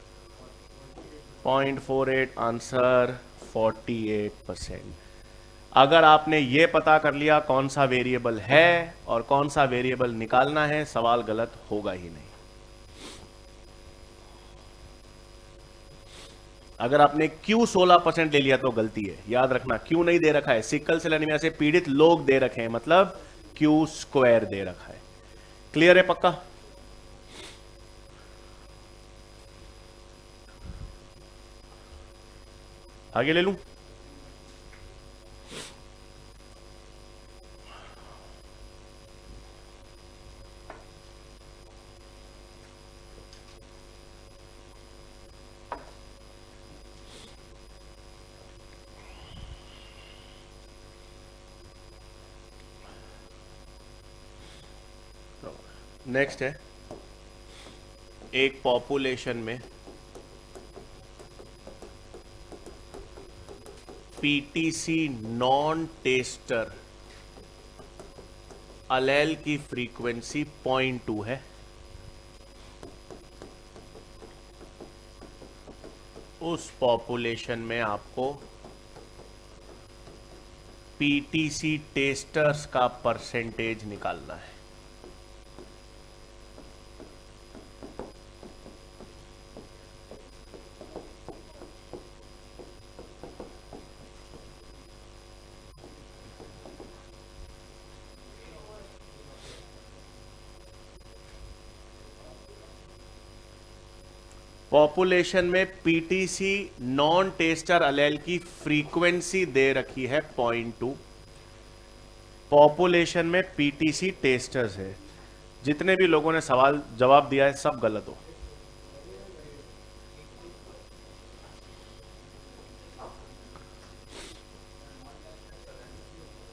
0.48 आंसर 48%। अगर आपने ये पता कर लिया कौन सा वेरिएबल है और कौन सा वेरिएबल निकालना है, सवाल गलत होगा ही नहीं। अगर आपने Q 16% ले लिया तो गलती है, याद रखना। Q नहीं दे रखा है, सिकल सेल एनीमिया से पीड़ित लोग दे रखे हैं, मतलब Q स्क्वायर दे रखा है। क्लियर है? पक्का? आगे ले लूं? नेक्स्ट है, एक पॉपुलेशन में पीटीसी नॉन टेस्टर अलेल की फ्रीक्वेंसी 0.2 है। उस पॉपुलेशन में आपको पीटीसी टेस्टर्स का परसेंटेज निकालना है। पॉपुलेशन में पीटीसी नॉन टेस्टर अलेल की फ्रीक्वेंसी दे रखी है 0.2। पॉपुलेशन में पीटीसी टेस्टर्स है। जितने भी लोगों ने सवाल जवाब दिया है सब गलत हो।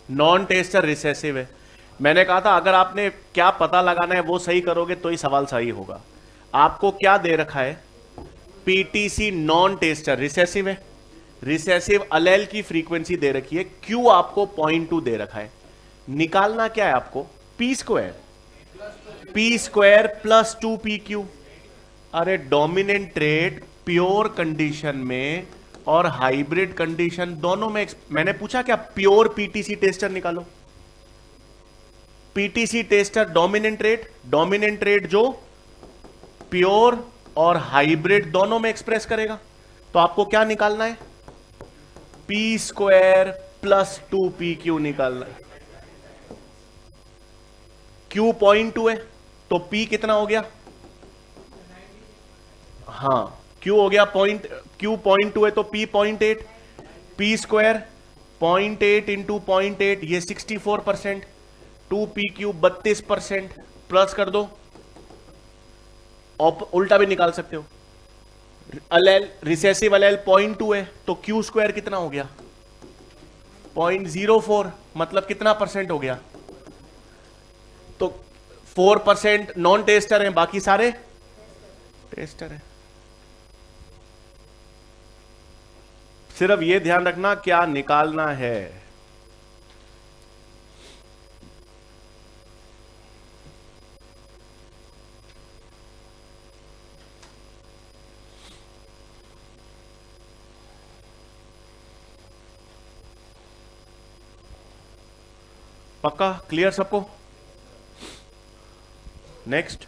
नॉन टेस्टर रिसेसिव है। मैंने कहा था अगर आपने क्या पता लगाना है वो सही करोगे तो ही सवाल सही होगा। आपको क्या दे रखा है? पीटीसी नॉन टेस्टर रिसेसिव है। रिसेसिव अलेल की फ्रीक्वेंसी दे रखी है, क्यू आपको 0.2 दे रखा है। निकालना क्या है आपको? P square plus 2pq। अरे डोमिनेंट ट्रेट प्योर कंडीशन में और हाइब्रिड कंडीशन दोनों में मैंने पूछा क्या प्योर पीटीसी टेस्टर निकालो। पीटीसी टेस्टर डोमिनेंट रेट जो प्योर और हाइब्रिड दोनों में एक्सप्रेस करेगा। तो आपको क्या निकालना है? पी स्क्वायर प्लस 2pq निकालना है। Q 0.2 है तो P कितना हो गया? हाँ, Q हो गया Q 0.2 है तो P 0.8। P स्क्वायर 0.8 इंटू 0.8 ये 64%। 2pq 32%। प्लस कर दो, उल्टा भी निकाल सकते हो। अलेल रिसेसिव अलेल 0.2 है तो Q स्क्वायर कितना हो गया? 0.04, मतलब कितना परसेंट हो गया? तो 4% नॉन टेस्टर हैं, बाकी सारे टेस्टर है। सिर्फ ये ध्यान रखना क्या निकालना है। पक्का क्लियर सबको? नेक्स्ट,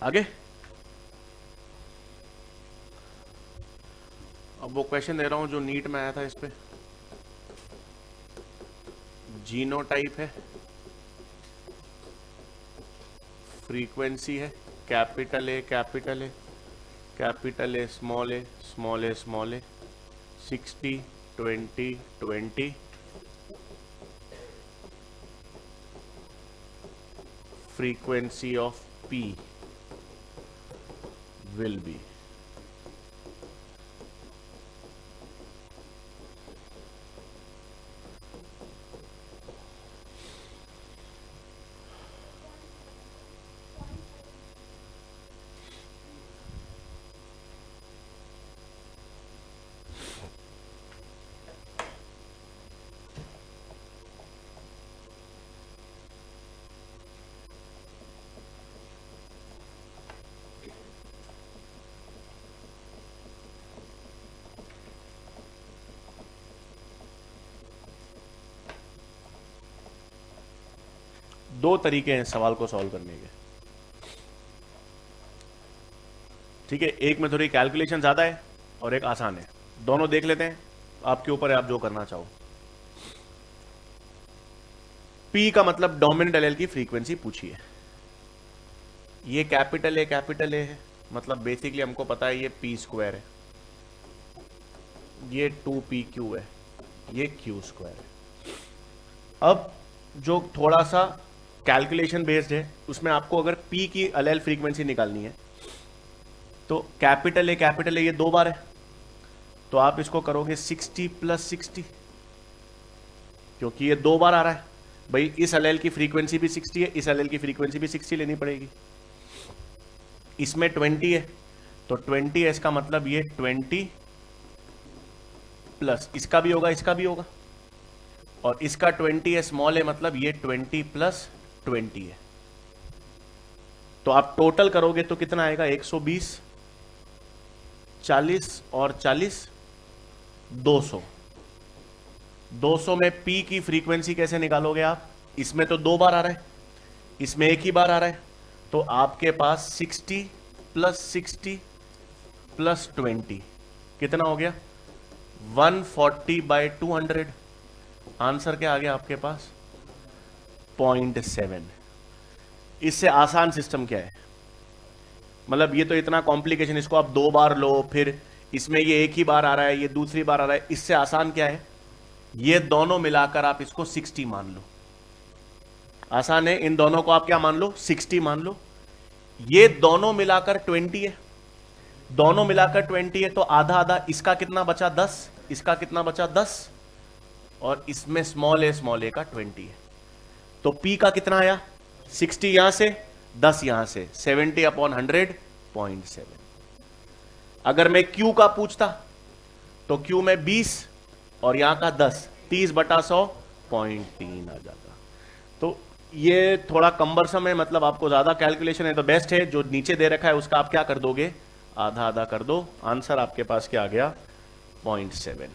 आगे। अब वो क्वेश्चन दे रहा हूं जो नीट में आया था, इस पे जीनोटाइप है, फ्रीक्वेंसी है, capital A capital A capital A small A small A small A, 60 20 20, frequency of P will be दो तरीके हैं सवाल को सॉल्व करने के, ठीक है। एक में थोड़ी कैलकुलेशन ज्यादा है और एक आसान है, दोनों देख लेते हैं, आपके ऊपर है आप जो करना चाहो। P का मतलब डोमिनेंट एलेल की फ्रीक्वेंसी पूछी है। ये कैपिटल ए है, मतलब बेसिकली हमको पता है ये P स्क्वायर है, ये 2PQ है, ये Q स्क्वायर है। अब जो थोड़ा सा कैलकुलेशन बेस्ड है उसमें आपको अगर P की एलेल फ्रीक्वेंसी निकालनी है तो कैपिटल ए ये 2 बार है, तो आप इसको करोगे 60 + 60, क्योंकि ये 2 बार आ रहा है भाई। इस एलेल की फ्रीक्वेंसी भी 60 है, इस एलेल की फ्रीक्वेंसी भी 60 लेनी पड़ेगी। इसमें 20 है तो 20 है, इसका मतलब ये 20 प्लस इसका भी होगा, इसका भी होगा, और इसका 20 है स्मॉल है, मतलब ये 20 + 20 है। तो आप टोटल करोगे तो कितना आएगा? 120, 40 और 40 200। 200 में P की फ्रीक्वेंसी कैसे निकालोगे आप? इसमें तो 2 बार आ रहा है, इसमें एक ही बार आ रहा है, तो आपके पास 60 + 60 + 20 कितना हो गया? 140/200। आंसर क्या आ गया आपके पास? 0.7। इससे आसान सिस्टम क्या है? मतलब ये तो इतना कॉम्प्लिकेशन, इसको आप 2 बार लो, फिर इसमें ये एक ही बार आ रहा है, ये दूसरी बार आ रहा है। इससे आसान क्या है? ये दोनों मिलाकर आप इसको 60 मान लो। आसान है, इन दोनों को आप क्या मान लो? 60 मान लो। ये दोनों मिलाकर 20 है, दोनों मिलाकर 20 है, तो आधा आधा, इसका कितना बचा? 10, इसका कितना बचा? 10, और इसमें स्मॉल ए का 20 है। तो P का कितना आया? 60 यहां से, 10 यहां से, 70/100 0.7। अगर मैं Q का पूछता तो Q में 20 और यहां का 10, 30/100 0.3 आ जाता। तो ये थोड़ा कम्बरसम है, मतलब आपको ज्यादा कैलकुलेशन है, तो बेस्ट है जो नीचे दे रखा है उसका आप क्या कर दोगे? आधा आधा कर दो। आंसर आपके पास क्या आ गया? 0.7।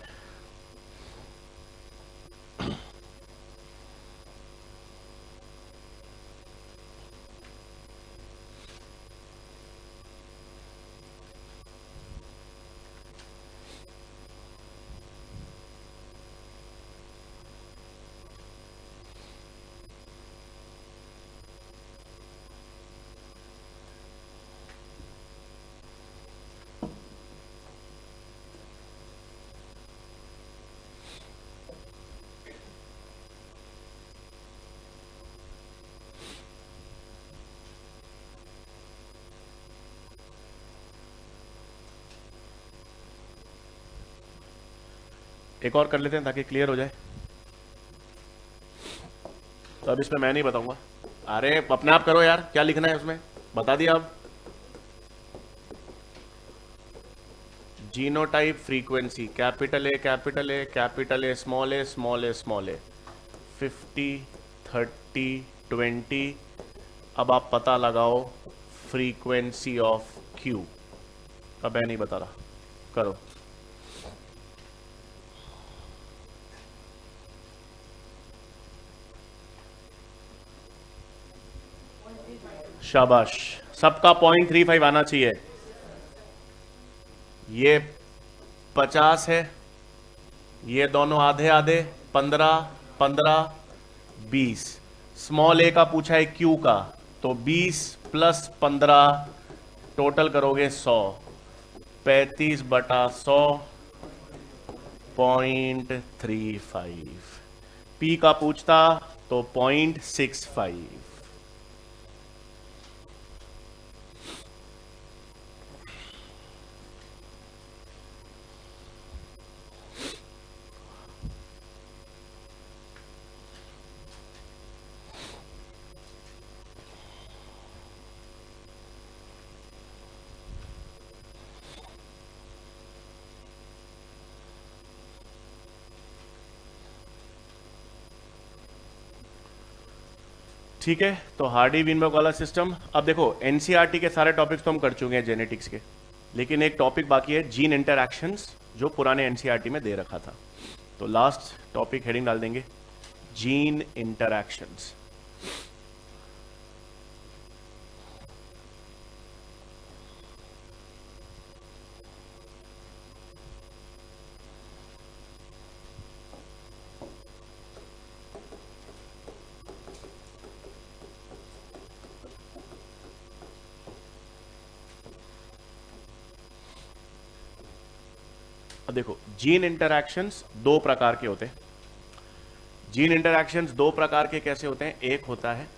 एक और कर लेते हैं ताकि क्लियर हो जाए। तो अब इसमें मैं नहीं बताऊंगा, अरे अपने आप करो यार, क्या लिखना है उसमें, बता दिया अब। Genotype frequency capital A capital A capital A small A small A small ए, 50 30 20। अब आप पता लगाओ फ्रीक्वेंसी ऑफ क्यू। अब मैं नहीं बता रहा, करो। शाबाश, सबका 0.35 आना चाहिए। ये 50 है, ये दोनों आधे आधे, 15 15 20। स्मॉल ए का पूछा है क्यू का, तो 20 प्लस 15 टोटल करोगे 100, 35/100 0.35। पी का पूछता तो 0.65। ठीक है, तो हार्डी वीनबर्ग वाला सिस्टम। अब देखो एनसीईआरटी के सारे टॉपिक्स तो हम कर चुके हैं जेनेटिक्स के, लेकिन एक टॉपिक बाकी है जीन इंटरैक्शंस, जो पुराने एनसीईआरटी में दे रखा था। तो लास्ट टॉपिक हेडिंग डाल देंगे जीन इंटरैक्शंस। अब देखो जीन इंटरैक्शंस दो प्रकार के होते हैं। जीन इंटरैक्शंस दो प्रकार के कैसे होते हैं, एक होता है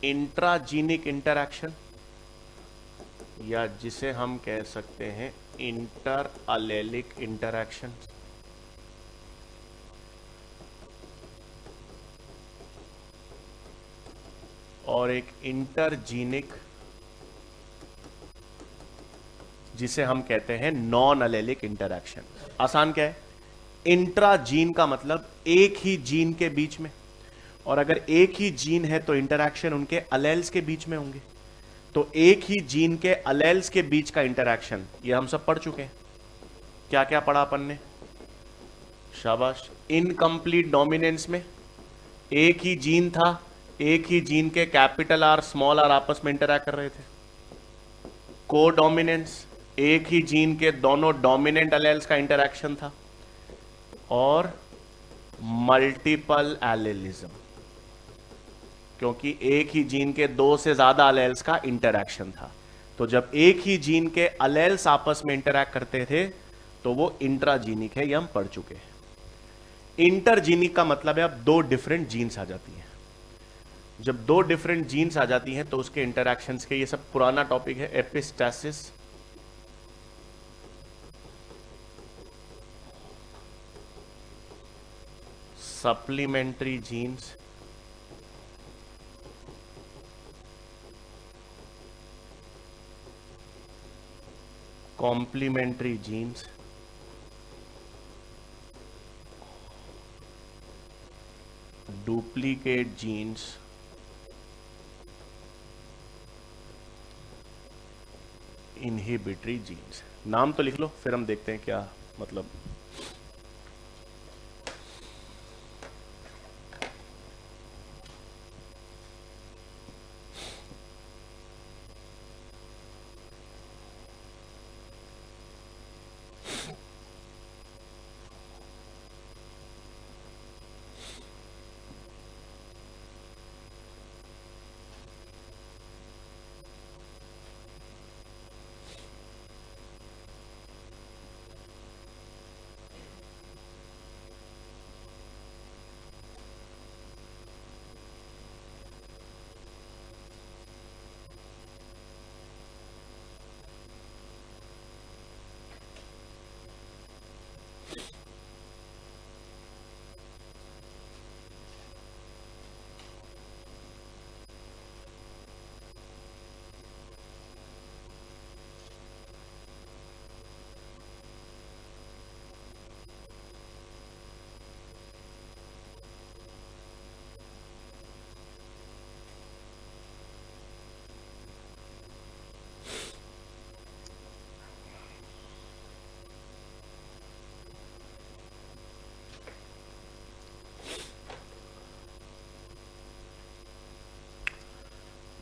इंट्राजीनिक इंटरैक्शन, या जिसे हम कह सकते हैं इंटर अलेलिक इंटरैक्शन। और एक इंटरजीनिक, जिसे हम कहते हैं नॉन अलेलिक इंटरैक्शन। आसान क्या है, इंट्रा जीन का मतलब एक ही जीन के बीच में, और अगर एक ही जीन है तो इंटरैक्शन उनके अलेल्स के बीच में होंगे। तो एक ही जीन के अलेल्स के बीच का इंटरैक्शन, ये हम सब पढ़ चुके हैं। क्या क्या पढ़ा अपन ने, शाबाश। इनकंप्लीट डोमिनेंस में एक ही जीन था, एक ही जीन के कैपिटल आर स्मॉल आर आपस में इंटरैक्ट कर रहे थे। को डोमिनेंस, एक ही जीन के दोनों डोमिनेंट एलेल्स का इंटरैक्शन था। और मल्टीपल एलेलिज्म, क्योंकि एक ही जीन के दो से ज्यादा अलेल्स का इंटरैक्शन था। तो जब एक ही जीन के अलेल्स आपस में इंटरैक्ट करते थे तो वो इंट्राजीनिक है, ये हम पढ़ चुके हैं। इंटरजीनिक का मतलब है अब दो डिफरेंट जीन्स आ जाती हैं। जब दो डिफरेंट जीन्स आ जाती हैं तो उसके इंटरैक्शंस के, ये सब पुराना टॉपिक है, epistasis, supplementary genes, complementary genes, duplicate genes, inhibitory genes. नाम तो लिख लो, फिर हम देखते हैं क्या मतलब।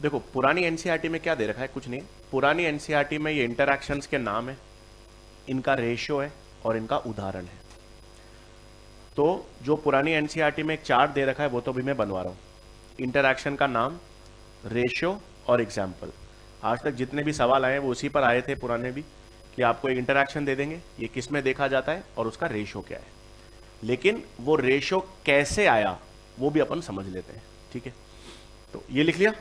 देखो पुरानी एनसीईआरटी में क्या दे रखा है, कुछ नहीं। पुरानी एनसीईआरटी में ये इंटरैक्शंस के नाम है, इनका रेशियो है और इनका उदाहरण है। तो जो पुरानी एनसीईआरटी में एक चार्ट दे रखा है वो तो भी मैं बनवा रहा हूं। इंटरैक्शन का नाम, रेशियो और एग्जाम्पल। आज तक जितने भी सवाल आए वो उसी पर आए थे पुराने भी, कि आपको एक इंटरैक्शन दे देंगे, ये किस में देखा जाता है और उसका रेशियो क्या है। लेकिन वो रेशियो कैसे आया वो भी अपन समझ लेते हैं, ठीक है। तो ये लिख लिया।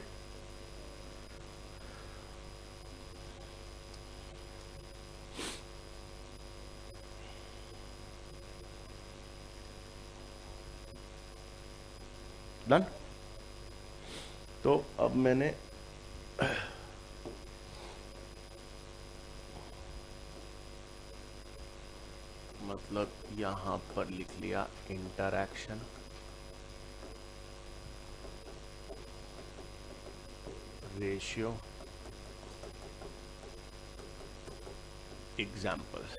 डन। तो अब मैंने मतलब यहां पर लिख लिया इंटरैक्शन, रेशियो, एग्जाम्पल।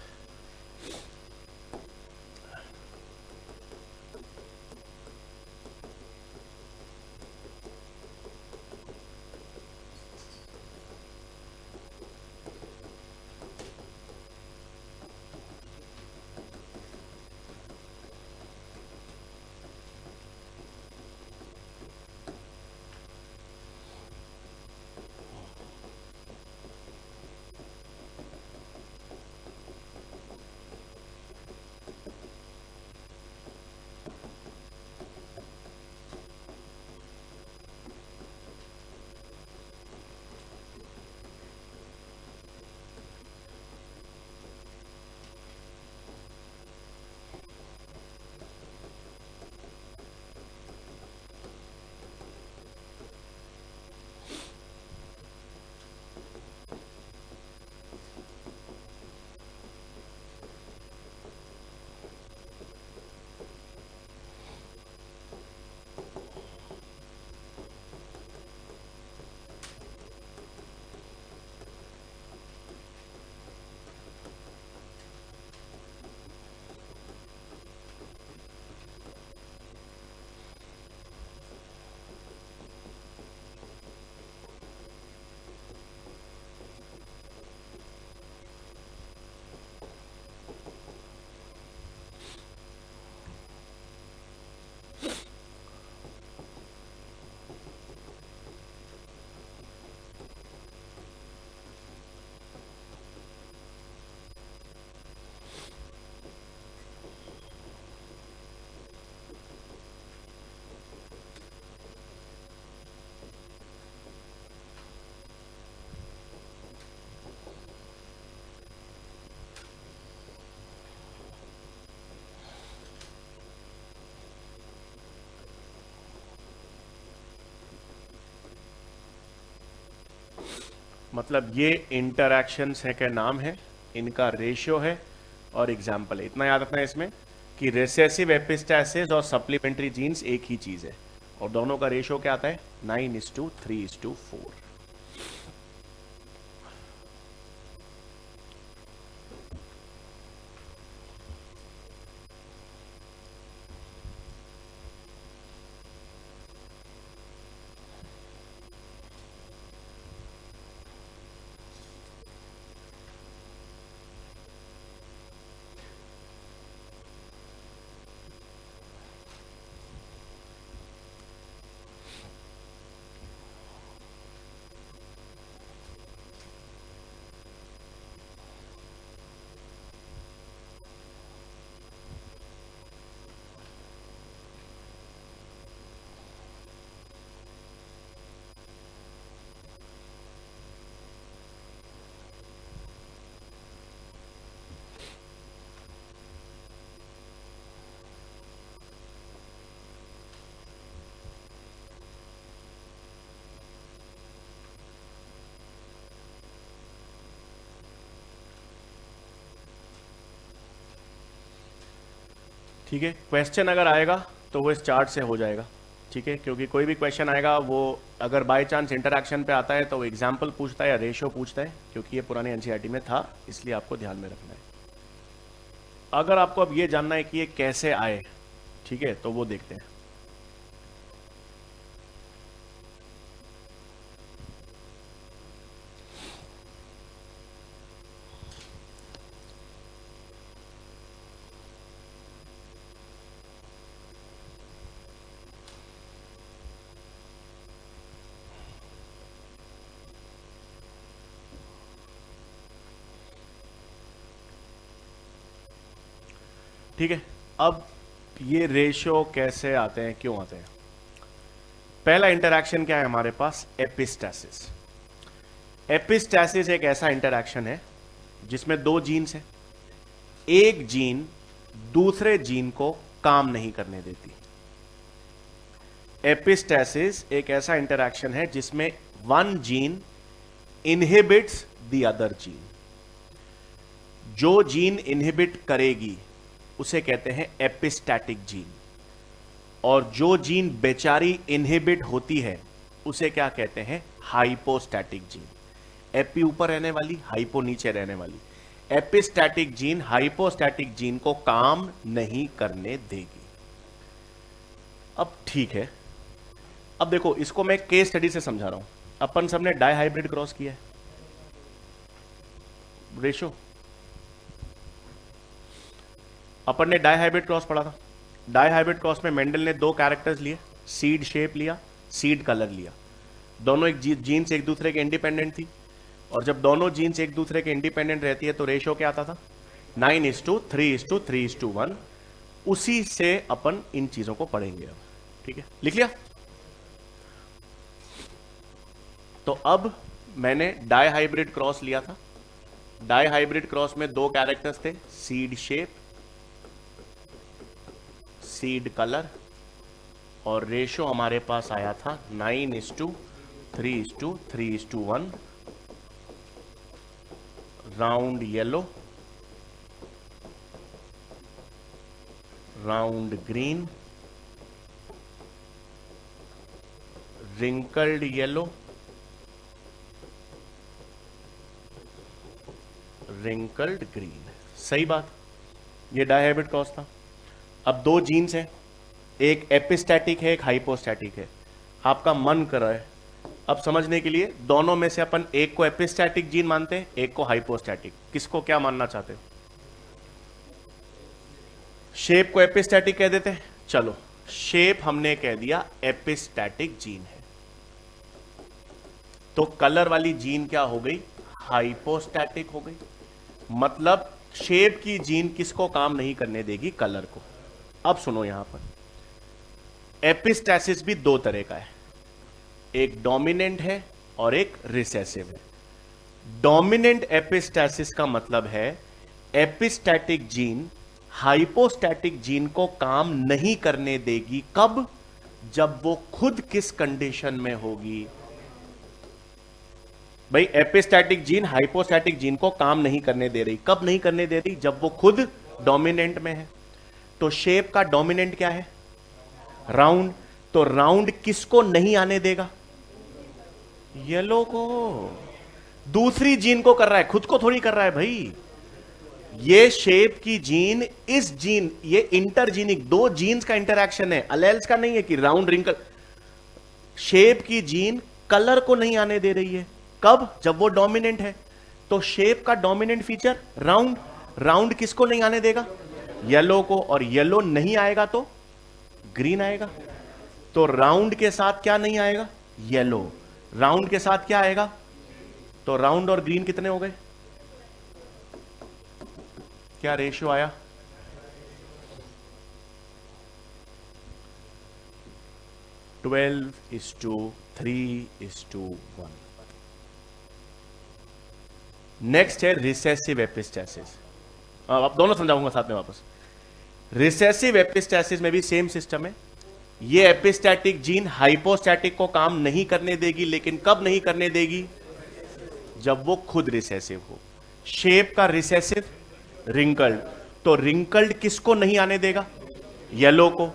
मतलब ये इंटरैक्शंस है के नाम है, इनका रेशियो है और एग्जाम्पल है। इतना याद रखना है इसमें कि रिसेसिव एपिस्टैसिस और सप्लीमेंट्री जीन्स एक ही चीज है, और दोनों का रेशियो क्या आता है, 9:3:4। ठीक है, क्वेश्चन अगर आएगा तो वो इस चार्ट से हो जाएगा, ठीक है। क्योंकि कोई भी क्वेश्चन आएगा वो अगर बाय चांस इंटरैक्शन पे आता है तो वो एग्जाम्पल पूछता है या रेशियो पूछता है, क्योंकि ये पुराने एनसीईआरटी में था, इसलिए आपको ध्यान में रखना है। अगर आपको अब ये जानना है कि ये कैसे आए, ठीक है, तो वो देखते हैं। ठीक है, अब ये रेशियो कैसे आते हैं, क्यों आते हैं? पहला इंटरैक्शन क्या है हमारे पास? एपिस्टैसिस। एपिस्टैसिस एक ऐसा इंटरैक्शन है जिसमें दो जीन्स है, एक जीन दूसरे जीन को काम नहीं करने देती। एपिस्टैसिस एक ऐसा इंटरैक्शन है जिसमें one gene inhibits the other gene. जो जीन इनहिबिट करेगी उसे कहते हैं एपिस्टैटिक जीन, और जो जीन बेचारी इनहिबिट होती है उसे क्या कहते हैं? Hypostatic gene. एपी ऊपर रहने वाली, हाइपो नीचे रहने वाली। एपिस्टैटिक जीन हाइपोस्टैटिक जीन को काम नहीं करने देगी। अब ठीक है, अब देखो इसको मैं केस स्टडी से समझा रहा हूं। अपन सबने डाइहाइब्रिड क्रॉस किया है, रेशो अपन ने डाइहाइब्रिड क्रॉस पढ़ा था। डाइहाइब्रिड क्रॉस में मेंडल ने दो कैरेक्टर्स लिए, सीड शेप लिया, सीड कलर लिया। दोनों एक जीन्स एक दूसरे के इंडिपेंडेंट थी, और जब दोनों जीन्स एक दूसरे के इंडिपेंडेंट रहती है तो रेशो क्या आता था? 9:3:3:1। उसी से अपन इन चीजों को पढ़ेंगे अब। ठीक है, लिख लिया? तो अब मैंने डाइहाइब्रिड क्रॉस लिया था। डाइहाइब्रिड क्रॉस में दो कैरेक्टर्स थे, सीड शेप, सीड कलर, और रेशो हमारे पास आया था 9:3:3:1। Round yellow, round green, wrinkled yellow, wrinkled green. सही बात, ये डाइहाइब्रिड क्रॉस था। अब दो जीन्स हैं, एक एपिस्टैटिक है, एक हाइपोस्टैटिक है। आपका मन कर रहा है अब समझने के लिए, दोनों में से अपन एक को एपिस्टैटिक जीन मानते हैं, एक को हाइपोस्टैटिक। किसको क्या मानना चाहते हो? शेप को एपिस्टैटिक कह देते हैं। चलो, शेप हमने कह दिया एपिस्टैटिक जीन है, तो कलर वाली जीन क्या हो गई? हाइपोस्टैटिक हो गई। मतलब शेप की जीन किसको काम नहीं करने देगी? कलर को। अब सुनो, यहां पर एपिस्टैसिस भी दो तरह का है, एक डोमिनेंट है और एक रिसेसिव है। डोमिनेंट एपिस्टैसिस का मतलब है एपिस्टैटिक जीन हाइपोस्टैटिक जीन को काम नहीं करने देगी। कब? जब वो खुद किस कंडीशन में होगी? भाई, एपिस्टैटिक जीन हाइपोस्टैटिक जीन को काम नहीं करने दे रही। कब नहीं करने दे रही? जब वो खुद डोमिनेंट में है। तो शेप का डोमिनेंट क्या है? राउंड। तो राउंड किसको नहीं आने देगा? येलो को। दूसरी जीन को कर रहा है, खुद को थोड़ी कर रहा है भाई। ये शेप की जीन, इस जीन, ये इंटरजीनिक दो जीन्स का इंटरैक्शन है, अलेल्स का नहीं है कि राउंड रिंकल। शेप की जीन कलर को नहीं आने दे रही है। कब? जब वो डोमिनेंट है। तो शेप का डोमिनेंट फीचर राउंड। राउंड किसको नहीं आने देगा? येलो को। और येलो नहीं आएगा तो ग्रीन आएगा। तो राउंड के साथ क्या नहीं आएगा? येलो। राउंड के साथ क्या आएगा? तो राउंड और ग्रीन कितने हो गए? क्या रेशियो आया? Twelve is to 3:1। नेक्स्ट है रिसेसिव एपिस्टैसिस। आप दोनों समझाऊंगा साथ में वापस। रिसेसिव एपिस्टैसिस में भी सेम सिस्टम है। ये एपिस्टैटिक जीन हाइपोस्टैटिक को काम नहीं करने देगी, लेकिन कब नहीं करने देगी? जब वो खुद रिसेसिव हो। शेप का रिसेसिव रिंकल्ड। तो रिंकल्ड किसको नहीं आने देगा? येलो को।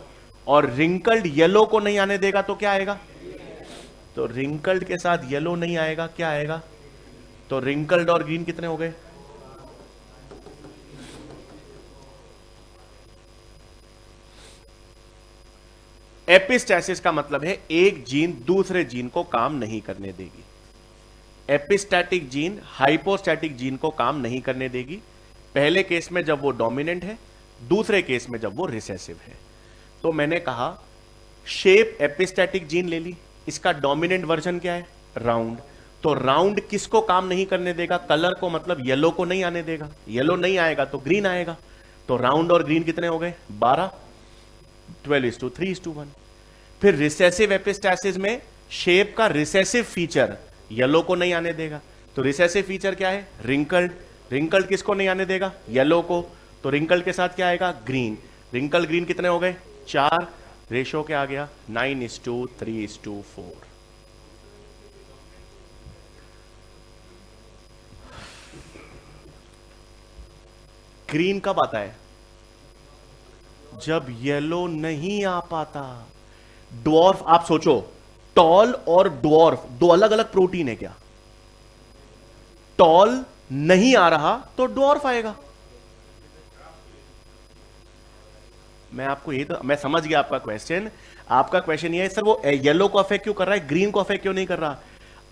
और रिंकल्ड येलो को नहीं आने देगा तो क्या आएगा? तो रिंकल्ड के साथ येलो नहीं आएगा, क्या आएगा? तो रिंकल्ड और ग्रीन कितने हो गए? एपिस्टैसिस का मतलब है एक जीन दूसरे जीन को काम नहीं करने देगी। एपिस्टैटिक जीन हाइपोस्टैटिक जीन को काम नहीं करने देगी। पहले केस में जब वो डोमिनेंट है, दूसरे केस में जब वो रिसेसिव है। तो मैंने कहा शेप एपिस्टैटिक जीन ले ली, इसका डोमिनेंट वर्जन क्या है? राउंड। तो राउंड किसको काम नहीं करने देगा? कलर को। मतलब येलो को नहीं आने देगा। येलो नहीं आएगा तो ग्रीन आएगा। तो राउंड और ग्रीन कितने हो गए? 12, 12:3:1। फिर रिसेसिव एपिस्टैसिस में शेप का रिसेसिव फीचर येलो को नहीं आने देगा। तो रिसेसिव फीचर क्या है? रिंकल्ड। रिंकल्ड किसको नहीं आने देगा? येलो को। तो रिंकल्ड के साथ क्या आएगा? ग्रीन। रिंकल ग्रीन कितने हो गए? 4। रेशो क्या आ गया? 9:3:4। ग्रीन कब आता है? जब येलो नहीं आ पाता। ड्वार्फ, आप सोचो, टॉल और ड्वार्फ दो अलग अलग प्रोटीन है क्या? टॉल नहीं आ रहा तो ड्वार्फ आएगा। मैं आपको ये तो मैं समझ गया आपका क्वेश्चन। आपका क्वेश्चन ये है, सर वो येलो को अफेक्ट क्यों कर रहा है, ग्रीन को अफेक्ट क्यों नहीं कर रहा?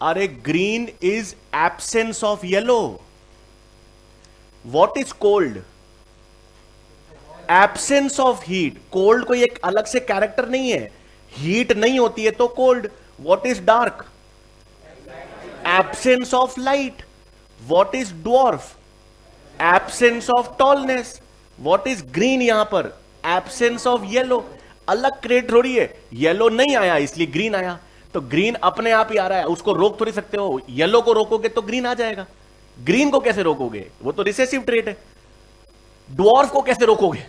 अरे green is absence of yellow. What is cold? Absence of heat. Cold कोई एक अलग से कैरेक्टर नहीं है, हीट नहीं होती है तो cold. What is dark? Absence of light. What is dwarf? Absence of tallness. What is green यहां पर? Absence of yellow. अलग क्रिएट हो रही है, येलो नहीं आया इसलिए ग्रीन आया। तो ग्रीन अपने आप ही आ रहा है, उसको रोक थोड़ी सकते हो। येलो को रोकोगे तो ग्रीन आ जाएगा, ग्रीन को कैसे रोकोगे? वो तो रिसेसिव ट्रेट है। ड्वार्फ को कैसे रोकोगे?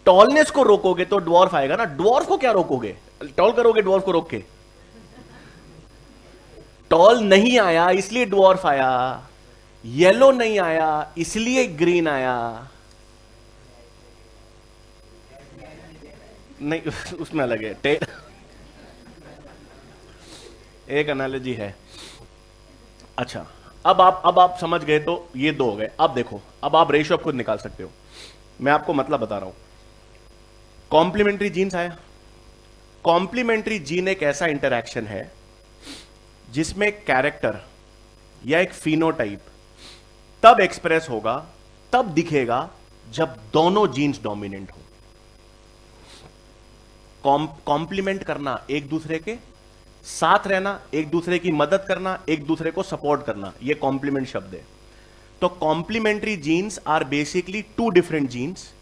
टॉलनेस को रोकोगे तो ड्वार्फ आएगा ना। ड्वार्फ को क्या रोकोगे? टॉल करोगे ड्वार्फ को रोक के? टॉल नहीं आया इसलिए ड्वार्फ आया, येलो नहीं आया इसलिए ग्रीन आया। नहीं उसमें अलग है, एक एनालॉजी है। अच्छा, अब आप समझ गए तो ये दो हो गए। अब देखो, अब आप रेशियो खुद निकाल सकते हो। मैं आपको मतलब बता रहा हूं। कॉम्प्लीमेंट्री जीन्स आया। कॉम्प्लीमेंट्री जीन एक ऐसा इंटरैक्शन है जिसमें कैरेक्टर या एक फिनोटाइप तब एक्सप्रेस होगा, तब दिखेगा जब दोनों जीन्स डोमिनेंट हो। कॉम्प्लीमेंट करना, एक दूसरे के साथ रहना, एक दूसरे की मदद करना, एक दूसरे को सपोर्ट करना, यह कॉम्प्लीमेंट शब्द है। तो complementary genes are basically two different genes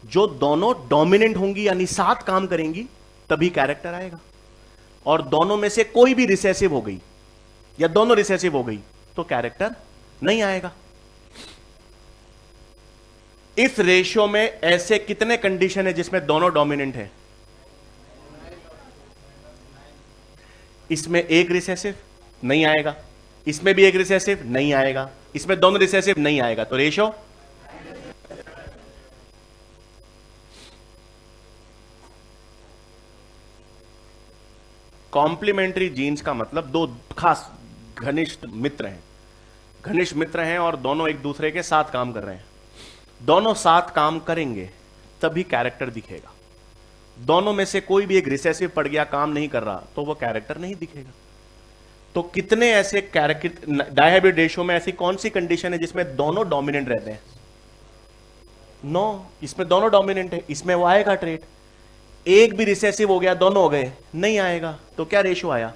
जो दोनों डोमिनेंट होंगी, यानी साथ काम करेंगी, तभी कैरेक्टर आएगा। और दोनों में से कोई भी रिसेसिव हो गई या दोनों रिसेसिव हो गई तो कैरेक्टर नहीं आएगा। इस रेशियो में ऐसे कितने कंडीशन है जिसमें दोनों डोमिनेंट है? इसमें एक रिसेसिव नहीं आएगा, इसमें भी एक रिसेसिव नहीं आएगा, इसमें दोनों रिसेसिव नहीं आएगा, तो रेशियो कॉम्प्लीमेंट्री जीन्स का मतलब दो खास घनिष्ठ मित्र हैं, घनिष्ठ मित्र हैं और दोनों एक दूसरे के साथ काम कर रहे हैं। दोनों साथ काम करेंगे तभी कैरेक्टर दिखेगा। दोनों में से कोई भी एक रिसेसिव पड़ गया, काम नहीं कर रहा, तो वो कैरेक्टर नहीं दिखेगा। तो कितने ऐसे कैरेक्टर डायहाइब्रिड रेशियो में ऐसी कौन सी कंडीशन है जिसमें दोनों डोमिनेंट रहते हैं? 9। इसमें दोनों डोमिनेंट है, इसमें वो आएगा ट्रेट। एक भी रिसेसिव हो गया, दोनों हो गए, नहीं आएगा, तो क्या रेशियो आया?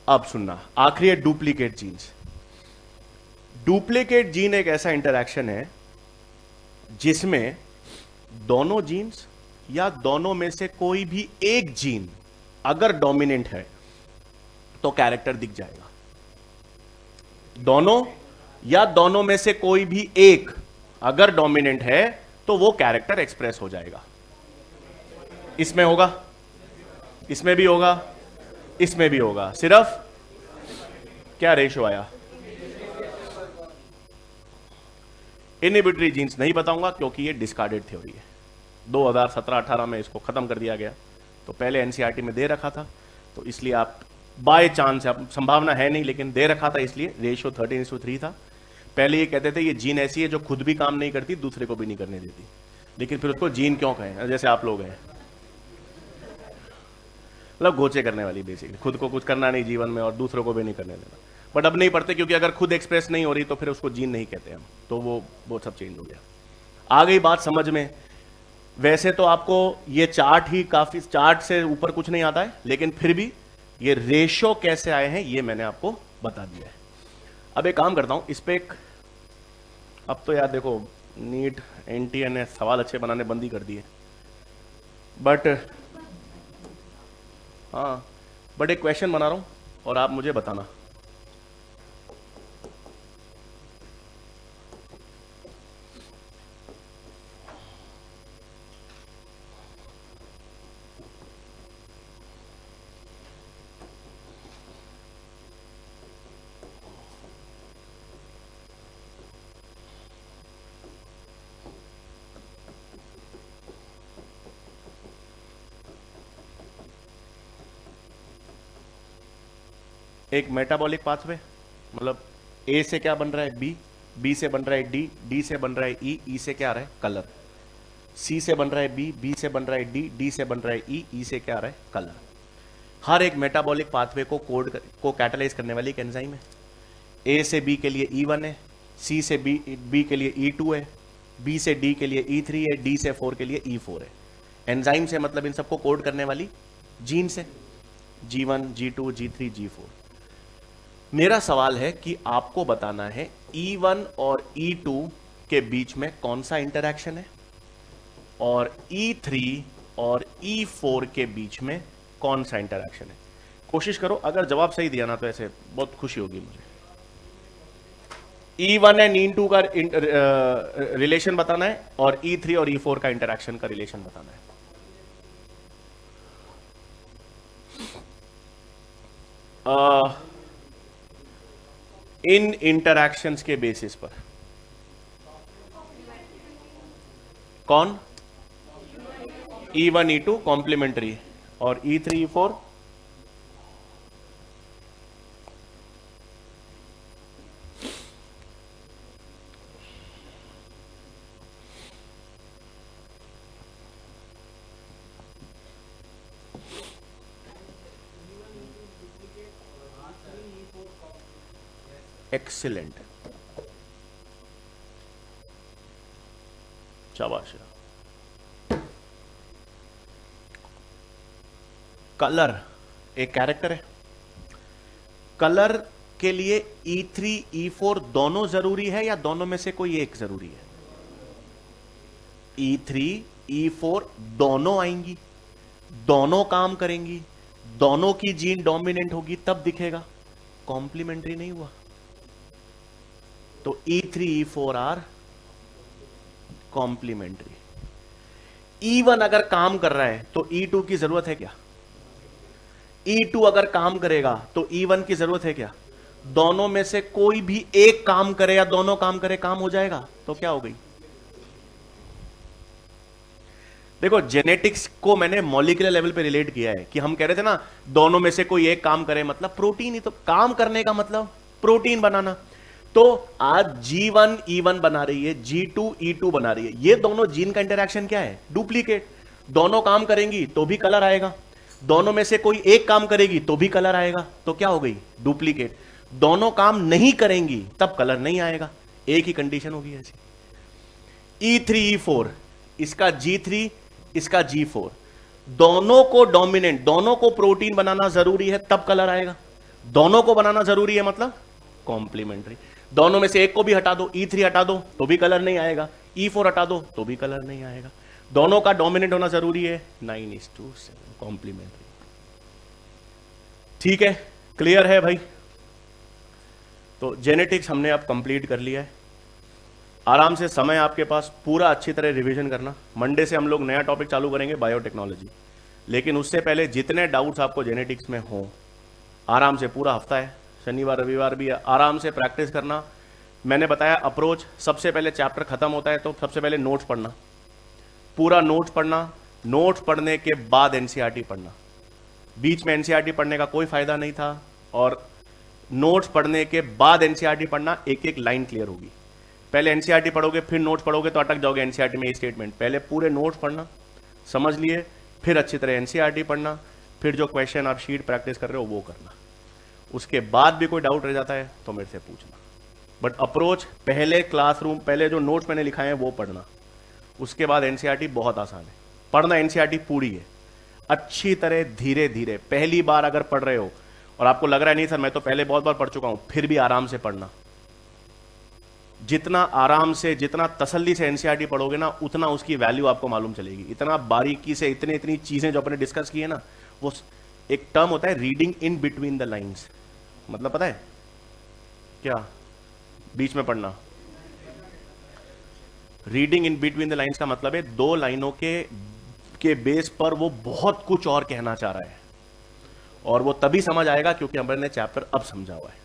अब सुनना, आखिरी है डुप्लीकेट जीन्स। डुप्लीकेट जीन एक ऐसा इंटरैक्शन है जिसमें दोनों जीन्स या दोनों में से कोई भी एक जीन अगर डोमिनेंट है तो कैरेक्टर दिख जाएगा। दोनों या दोनों में से कोई भी एक अगर डोमिनेंट है तो वो कैरेक्टर एक्सप्रेस हो जाएगा। इसमें होगा, इसमें भी होगा, इसमें भी होगा। सिर्फ क्या रेशियो आया? इनहिबिटरी जीन्स नहीं बताऊंगा क्योंकि ये डिस्कार्डेड थ्योरी है। 2017-18 में इसको खत्म कर दिया गया। तो पहले एनसीईआरटी में दे रखा था, तो इसलिए आप बाय चांस, अब संभावना है नहीं लेकिन दे रखा था, इसलिए रेशियो 13:3 था। पहले ये कहते थे ये जीन ऐसी है जो खुद भी काम नहीं करती, दूसरे को भी नहीं करने देती, लेकिन फिर उसको जीन क्यों कहें? जैसे आप लोग हैं, मतलब गोचे करने वाली, बेसिकली खुद को कुछ करना नहीं जीवन में और दूसरों को भी नहीं करने देना। बट अब नहीं पढ़ते क्योंकि अगर खुद एक्सप्रेस नहीं हो रही तो फिर उसको जीन नहीं कहते हम, तो वो सब चेंज हो गया। आ गई बात समझ में? वैसे तो आपको ये चार्ट ही काफी, चार्ट से ऊपर कुछ नहीं आता है, लेकिन फिर भी ये रेशियो कैसे आए हैं ये मैंने आपको बता दिया है। अब एक काम करता हूं, इस पे एक अब तो यार देखो, नीट एनटीए ने सवाल अच्छे बनाने बंद ही कर दिए, बट हाँ, बट एक क्वेश्चन बना रहा हूँ और आप मुझे बताना। एक मेटाबॉलिक पाथवे, मतलब ए से क्या बन रहा है बी, बी से बन रहा है डी, डी से बन रहा है ई, ई से क्या आ रहा है कलर, सी से बन रहा है बी, बी से बन रहा है डी, डी से बन रहा है ई, ई से क्या आ रहा है कलर। हर एक मेटाबॉलिक पाथवे को कैटालाइज करने वाली एक एंजाइम है। ए से बी के लिए E1 है, सी से बी के लिए E2 है, बी से डी के लिए E3 है, डी से 4 के लिए E4 है। एंजाइम से मतलब इन सबको कोड करने वाली जीन से, G1, G2, G3, G4। मेरा सवाल है कि आपको बताना है E1 और E2 के बीच में कौन सा इंटरैक्शन है और E3 और E4 के बीच में कौन सा इंटरैक्शन है। कोशिश करो, अगर जवाब सही दिया ना तो ऐसे बहुत खुशी होगी मुझे। E1 एंड E2 का रिलेशन बताना है और E3 और E4 का इंटरैक्शन का रिलेशन बताना है। इन इंटरैक्शंस के बेसिस पर कौन, E1 E2 कॉम्प्लीमेंट्री और E3 E4 एक्सीलेंट, शाबाश। कलर एक कैरेक्टर है, कलर के लिए E3 E4 दोनों जरूरी है या दोनों में से कोई एक जरूरी है? E3 E4 दोनों आएंगी, दोनों काम करेंगी, दोनों की जीन डोमिनेंट होगी तब दिखेगा, कॉम्प्लीमेंट्री नहीं हुआ। तो E3 E4 are complementary. E1 अगर काम कर रहा है तो E2 की जरूरत है क्या? E2 अगर काम करेगा तो E1 की जरूरत है क्या? दोनों में से कोई भी एक काम करे या दोनों काम करे, काम हो जाएगा। तो क्या हो गई? देखो, जेनेटिक्स को मैंने मॉलिक्यूलर लेवल पे रिलेट किया है कि हम कह रहे थे ना, दोनों में से कोई एक काम करे, मतलब प्रोटीन ही तो काम करने का मतलब प्रोटीन बनाना। तो आज G1 E1 बना रही है, G2 E2 बना रही है, ये दोनों जीन का इंटरैक्शन क्या है? डुप्लीकेट। दोनों काम करेंगी तो भी कलर आएगा, दोनों में से कोई एक काम करेगी तो भी कलर आएगा। तो क्या हो गई? डुप्लीकेट। दोनों काम नहीं करेंगी तब कलर नहीं आएगा, एक ही कंडीशन होगी ऐसी। E3 E4, इसका G3 इसका G4, दोनों को डोमिनेंट, दोनों को प्रोटीन बनाना जरूरी है तब कलर आएगा। दोनों को बनाना जरूरी है मतलब कॉम्प्लीमेंट्री। दोनों में से एक को भी हटा दो, E3 हटा दो तो भी कलर नहीं आएगा, E4 हटा दो तो भी कलर नहीं आएगा। दोनों का डोमिनेंट होना जरूरी है, 9:7 कॉम्प्लीमेंट्री। ठीक है, क्लियर है भाई? तो जेनेटिक्स हमने अब कंप्लीट कर लिया है। आराम से समय आपके पास, पूरा अच्छी तरह रिवीजन करना। मंडे से हम लोग नया टॉपिक चालू करेंगे, बायोटेक्नोलॉजी। लेकिन उससे पहले जितने डाउट्स आपको जेनेटिक्स में हो, आराम से, पूरा हफ्ता है, शनिवार रविवार भी, आराम से प्रैक्टिस करना। मैंने बताया अप्रोच, सबसे पहले चैप्टर खत्म होता है तो सबसे पहले नोट्स पढ़ना, पूरा नोट्स पढ़ना। नोट्स पढ़ने के बाद एनसीईआरटी पढ़ना, बीच में एनसीईआरटी पढ़ने का कोई फायदा नहीं था। और नोट्स पढ़ने के बाद एनसीईआरटी पढ़ना, एक एक लाइन क्लियर होगी। पहले एनसीईआरटी पढ़ोगे फिर नोट्स पढ़ोगे तो अटक जाओगे एनसीईआरटी में। स्टेटमेंट पहले पूरे नोट्स पढ़ना, समझ लिए, फिर अच्छी तरह एनसीईआरटी पढ़ना, फिर जो क्वेश्चन आप शीट प्रैक्टिस कर रहे हो वो करना। उसके बाद भी कोई डाउट रह जाता है तो मेरे से पूछना। बट अप्रोच, पहले क्लासरूम, पहले जो नोट्स मैंने लिखाए हैं वो पढ़ना, उसके बाद एनसीईआरटी बहुत आसान है पढ़ना। एनसीईआरटी पूरी है, अच्छी तरह धीरे धीरे। पहली बार अगर पढ़ रहे हो और आपको लग रहा है नहीं सर मैं तो पहले बहुत बार पढ़ चुका हूं, फिर भी आराम से पढ़ना, जितना आराम से, जितना तसल्ली से एनसीईआरटी पढ़ोगे ना, उतना उसकी वैल्यू आपको मालूम चलेगी। इतना बारीकी से इतनी चीजें जो अपने डिस्कस की है ना, वो एक टर्म होता है reading in between the lines. मतलब पता है क्या? बीच में पढ़ना। Reading in between the lines का मतलब है दो लाइनों के बेस पर वो बहुत कुछ और कहना चाह रहा है, और वो तभी समझ आएगा क्योंकि हमने चैप्टर अब समझा हुआ है।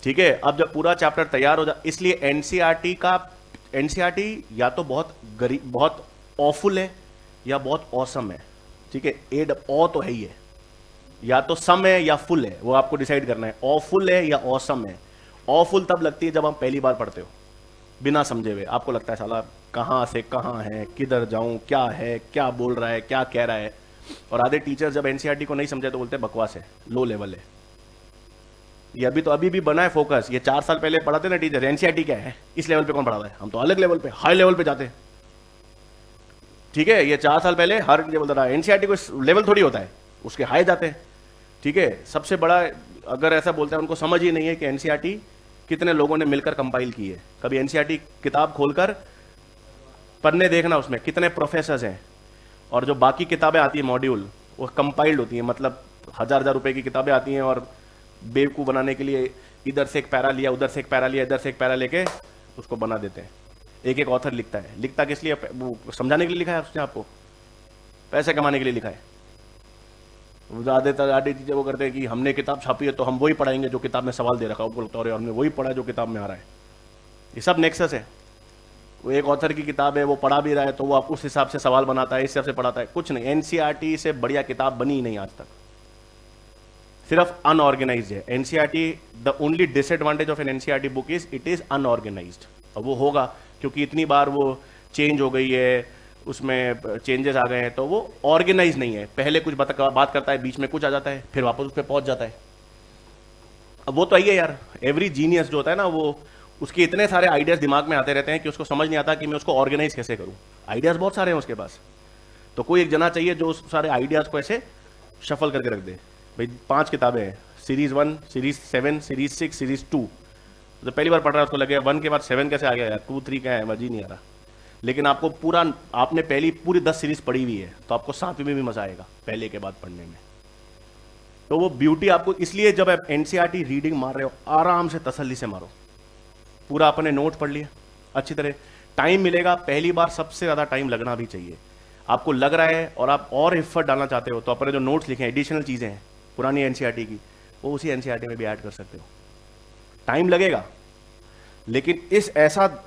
ठीक है, अब जब पूरा चैप्टर तैयार हो जाए, इसलिए एनसीईआरटी या तो बहुत ऑफुल है या बहुत औसम है। ठीक है, एड ओ तो है ही है, या तो सम है या फुल है, वो आपको डिसाइड करना है। ऑफुल है या औसम है। ऑफुल तब लगती है जब हम पहली बार पढ़ते हो, बिना समझे हुए। आपको लगता है साला कहां से कहां है, किधर जाऊं, क्या है, क्या बोल रहा है, क्या कह रहा है। और आधे टीचर जब एनसीईआरटी को नहीं समझे तो बोलते हैं बकवास है, लो लेवल है। ये अभी भी बना है फोकस। ये 4 साल पहले पढ़ाते ना टीचर, एनसीईआरटी क्या है, इस लेवल पे कौन पढ़ाता है, हम तो अलग लेवल पे, हाई लेवल पे जाते हैं। ठीक है, ये 4 साल पहले हर लेवल रहा, एनसीईआरटी को लेवल थोड़ी होता है, उसके हाई जाते हैं। ठीक है, सबसे बड़ा अगर ऐसा बोलते हैं, उनको समझ ही नहीं है कि एनसीईआरटी कितने लोगों ने मिलकर कंपाइल की है। कभी एनसीईआरटी किताब खोलकर पढ़ने देखना, उसमें कितने प्रोफेसर्स हैं, और जो बाकी किताबें आती है मॉड्यूल, वो कंपाइल्ड होती है। मतलब 1000 रुपए की किताबें आती हैं, और बेवकूफ बनाने के लिए इधर से एक पैरा लिया, उधर से एक पैरा लिया, इधर से एक पैरा लेके उसको बना देते हैं। एक एक ऑथर लिखता है, लिखता किस लिए? वो समझाने के लिए लिखा है उसने, आपको पैसे कमाने के लिए लिखा है। आधे चीजें वो करते हैं कि हमने किताब छापी है तो हम वही पढ़ाएंगे जो किताब में सवाल दे रखा है, बोलता है हमने वही पढ़ा जो किताब में आ रहा है। ये सब नेक्सस है। वो एक ऑथर की किताब है, वो पढ़ा भी रहा है तो वो आप उस हिसाब से सवाल बनाता है, इस हिसाब से पढ़ाता है। कुछ नहीं, एनसीईआरटी से बढ़िया किताब बनी ही नहीं आज तक, सिर्फ अनऑर्गेनाइज्ड है NCERT. The only disadvantage of an NCERT book is it is unorganised. और वो होगा क्योंकि इतनी बार वो चेंज हो गई है, उसमें चेंजेस आ गए हैं, तो वो ऑर्गेनाइज नहीं है। पहले कुछ बात करता है, बीच में कुछ आ जाता है, फिर वापस उस पर पहुंच जाता है। अब वो तो आई है यार, एवरी जीनियस जो होता है ना, वो उसके इतने सारे आइडियाज दिमाग में आते रहते हैं कि उसको समझ नहीं आता कि मैं उसको ऑर्गेनाइज कैसे करूं। आइडियाज बहुत सारे हैं उसके पास, तो कोई एक जना चाहिए जो उस सारे आइडियाज को ऐसे शफल करके रख दे। भाई 5 किताबें हैं, सीरीज 1, सीरीज 7, सीरीज 6, सीरीज 2। तो पहली बार पढ़ रहा है उसको लगेगा 1 के बाद 7 कैसे आ गया यार, 2, 3 क्या है, मजा ही नहीं आ रहा। लेकिन आपको आपने पूरी 10 सीरीज पढ़ी हुई है तो आपको 7वीं में भी मजा आएगा पहले के बाद पढ़ने में। तो वो ब्यूटी आपको, इसलिए जब आप एनसीईआरटी रीडिंग मार रहे हो, आराम से तसल्ली से मारो। पूरा अपने नोट पढ़ लिए अच्छी तरह, टाइम मिलेगा। पहली बार सबसे ज्यादा टाइम लगना भी चाहिए। आपको लग रहा है और आप और एफर्ट डालना चाहते हो तो अपने जो नोट्स लिखे हैं, एडिशनल चीजें हैं पुरानी एनसीईआरटी की, वो उसी एनसीईआरटी में भी ऐड कर सकते हो। टाइम लगेगा, लेकिन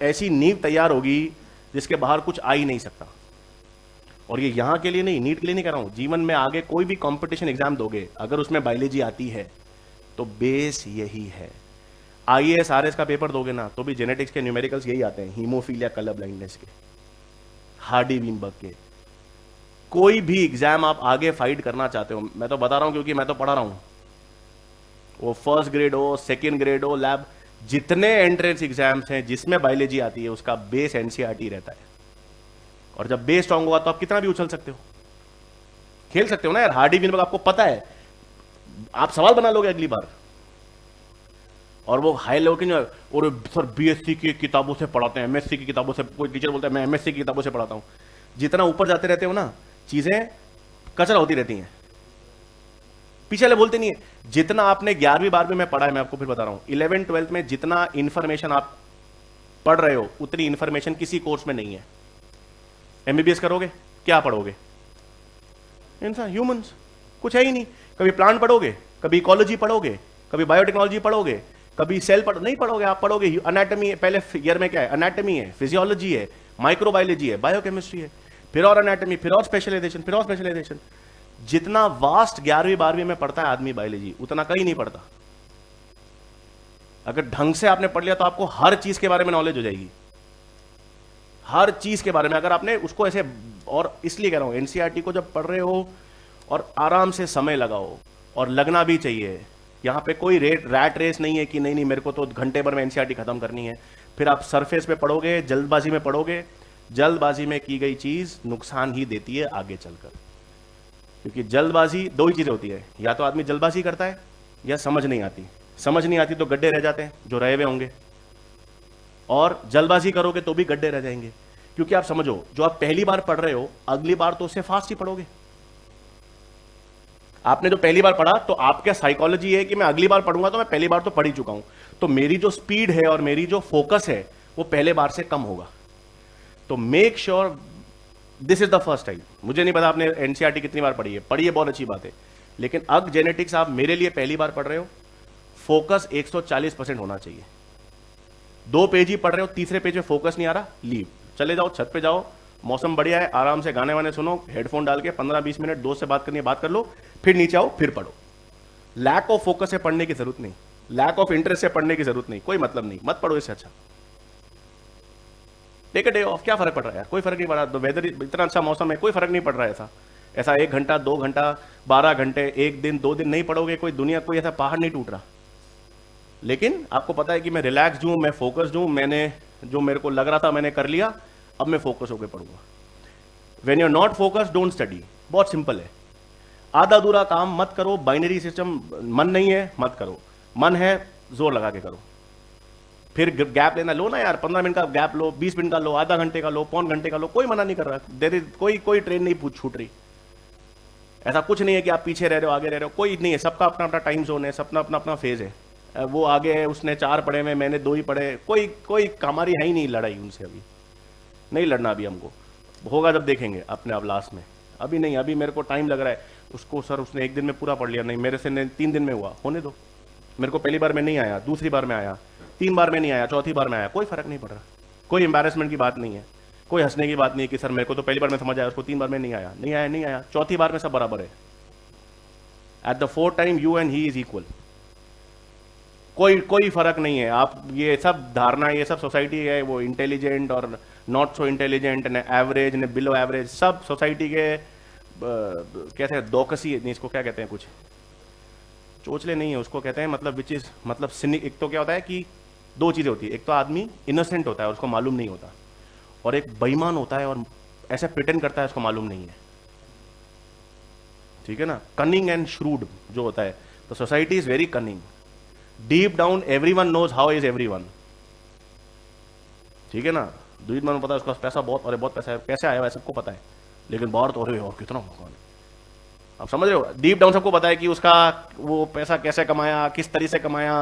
ऐसी नींव तैयार होगी जिसके बाहर कुछ आ ही नहीं सकता। और ये यहां के लिए नहीं, नीट के लिए नहीं कर रहा हूं, जीवन में आगे कोई भी कंपटीशन एग्जाम दोगे, अगर उसमें बायोलॉजी आती है तो बेस यही है। आईएएस आरएस का पेपर दोगे ना तो भी जेनेटिक्स के न्यूमेरिकल्स यही आते हैं, हीमोफीलिया, कलर ब्लाइंडनेस के, हार्डी वीनबर्ग के। कोई भी एग्जाम आप आगे फाइट करना चाहते हो, मैं तो बता रहा हूं क्योंकि मैं तो पढ़ा रहा हूं, वो फर्स्ट ग्रेड हो, सेकेंड ग्रेड हो, लैब, जितने एंट्रेंस एग्जाम्स हैं जिसमें बायोलॉजी आती है उसका बेस एनसीईआरटी रहता है। और जब बेस स्ट्रांग होगा तो आप कितना भी उछल सकते हो, खेल सकते हो ना यार। हार्डी विनबर्ग आपको पता है, आप सवाल बना लोगे अगली बार। और वो हाई लेवल के, और सर बीएससी की किताबों से पढ़ाते हैं, एमएससी की किताबों से, कोई टीचर बोलता है मैं एमएससी की किताबों से पढ़ाता हूं। जितना ऊपर जाते रहते हो ना, चीजें कचरा होती रहती हैं, पीछे वाले बोलते नहीं है। जितना आपने 11वीं 12वीं में पढ़ा है, मैं आपको फिर बता रहा हूं, 11th 12th में जितना इंफॉर्मेशन आप पढ़ रहे हो उतनी इंफॉर्मेशन किसी कोर्स में नहीं है। एमबीबीएस करोगे, क्या पढ़ोगे? इंसान, ह्यूमंस, कुछ है ही नहीं। कभी प्लांट पढ़ोगे, कभी इकोलॉजी पढ़ोगे, कभी बायोटेक्नोलॉजी पढ़ोगे, कभी सेल नहीं पढ़ोगे। आप पढ़ोगे एनाटॉमी, पहले ईयर में क्या है, एनाटॉमी है, फिजियोलॉजी है, माइक्रोबायोलॉजी है, बायोकेमिस्ट्री है, फिर और एनाटॉमी, फिर और स्पेशलाइजेशन, फिर और स्पेशलाइजेशन। जितना वास्ट 11वीं 12वीं में पढ़ता है आदमी बायोलॉजी, उतना कहीं नहीं पढ़ता। अगर ढंग से आपने पढ़ लिया तो आपको हर चीज के बारे में नॉलेज हो जाएगी, हर चीज के बारे में, अगर आपने उसको ऐसे। और इसलिए कह रहा हूं, एनसीईआरटी को जब पढ़ रहे हो और आराम से समय लगाओ, और लगना भी चाहिए। यहां पे कोई रैट रेस नहीं है कि नहीं मेरे को तो घंटे भर में एनसीईआरटी खत्म करनी है। फिर आप सरफेस पे पढ़ोगे, जल्दबाजी में पढ़ोगे, जल्दबाजी में की गई चीज नुकसान ही देती है आगे चलकर। क्योंकि जल्दबाजी, 2 ही चीजें होती है, या तो आदमी जल्दबाजी करता है या समझ नहीं आती। समझ नहीं आती तो गड्ढे रह जाते हैं जो रहे हुए होंगे, और जल्दबाजी करोगे तो भी गड्ढे रह जाएंगे। क्योंकि आप समझो, जो आप पहली बार पढ़ रहे हो अगली बार तो उससे फास्ट ही पढ़ोगे। आपने जो पहली बार पढ़ा तो आपका साइकोलॉजी है कि मैं अगली बार पढ़ूंगा तो मैं पहली बार तो पढ़ ही चुका हूं, तो मेरी जो स्पीड है और मेरी जो फोकस है वो पहले बार से कम होगा। तो make sure this is the first time. मुझे नहीं पता आपने एनसीईआरटी कितनी बार पढ़ी है, बहुत अच्छी बात है, लेकिन अब जेनेटिक्स आप मेरे लिए पहली बार पढ़ रहे हो, फोकस 140% होना चाहिए। 2 पेज ही पढ़ रहे हो, तीसरे पेज में फोकस नहीं आ रहा, लीव, चले जाओ, छत पे जाओ, मौसम बढ़िया है, आराम से गाने वाने सुनो, हेडफोन डाल के 15-20 मिनट दोस्त से बात करनी है बात कर लो, फिर नीचे आओ, फिर पढ़ो। लैक ऑफ फोकस से पढ़ने की जरूरत नहीं, लैक ऑफ इंटरेस्ट से पढ़ने की जरूरत नहीं, कोई मतलब नहीं, मत पढ़ो इससे अच्छा। टेक अ डे ऑफ, क्या फर्क पड़ रहा है यार, कोई फर्क नहीं पड़ रहा। वेदर इतना अच्छा मौसम है, कोई फर्क नहीं पड़ रहा है। ऐसा 1 घंटा 2 घंटा 12 घंटे 1 दिन 2 दिन नहीं पढ़ोगे, कोई दुनिया कोई ऐसा पहाड़ नहीं टूट रहा। लेकिन आपको पता है कि मैं रिलैक्स हूं, मैं फोकस्ड हूं, मैंने जो मेरे को लग रहा था मैंने कर लिया, अब मैं फोकस होकर पढ़ूंगा। When you're not focus don't study, बहुत सिंपल है। आधा अधूरा काम मत करो, बाइनरी सिस्टम, मन नहीं है मत करो, मन है जोर लगा के करो। फिर गैप लेना लो ना यार, 15 मिनट का गैप लो, 20 मिनट का लो, आधा घंटे का लो, पौन घंटे का लो, कोई मना नहीं कर रहा। देर इज कोई ट्रेन नहीं छूट रही। ऐसा कुछ नहीं है कि आप पीछे रह रहे हो आगे रह रहे हो, कोई नहीं है, सबका अपना अपना टाइम जोन है, सबका अपना अपना फेज है। वो आगे है, उसने 4 पढ़े में, मैंने 2 ही पढ़े, कोई हमारी है ही नहीं लड़ाई उनसे, अभी नहीं लड़ना। अभी हमको होगा जब देखेंगे अपने आप लास्ट में, अभी नहीं। अभी मेरे को टाइम लग रहा है, उसको सर उसने 1 दिन में पूरा पढ़ लिया, नहीं मेरे से 3 दिन में हुआ, होने दो। मेरे को पहली बार में नहीं आया, दूसरी बार में आया, 3 बार में नहीं आया, चौथी बार में आया, कोई फर्क नहीं पड़ रहा। कोई एम्बैरेसमेंट की बात नहीं है, कोई हंसने की बात नहीं है कि सर मेरे को तो पहली बार में समझ आया, उसको 3 बार में नहीं आया, नहीं आया, चौथी बार में सब बराबर है। At the 4th time you and he is equal. कोई फर्क नहीं है। आप ये सब धारणा, ये सब सोसाइटी है, वो इंटेलिजेंट और नॉट सो इंटेलिजेंट, ने एवरेज ने बिलो एवरेज, सब सोसाइटी के कैसे हैं, दोकसी नहीं, इसको क्या कहते हैं, कुछ चोचले नहीं है उसको कहते हैं, मतलब विच इज मतलब सिनिक। एक तो क्या होता है कि 2 चीजें होती है, एक तो आदमी इनोसेंट होता है उसको मालूम नहीं होता, और एक बेईमान होता है और ऐसे प्रिटेंड करता है उसको मालूम नहीं है, ठीक है ना। कनिंग एंड श्रूड जो होता है, तो society is very cunning. Deep down everyone knows how is everyone, ठीक है ना। दुईद मन पता है उसका पैसा बहुत, अरे बहुत पैसा है, कैसे आया है सबको पता है, लेकिन बाहर तो अरे और कितना मकान, आप समझ रहे हो। डीप डाउन सबको पता है कि उसका वो पैसा कैसे कमाया, किस तरह से कमाया,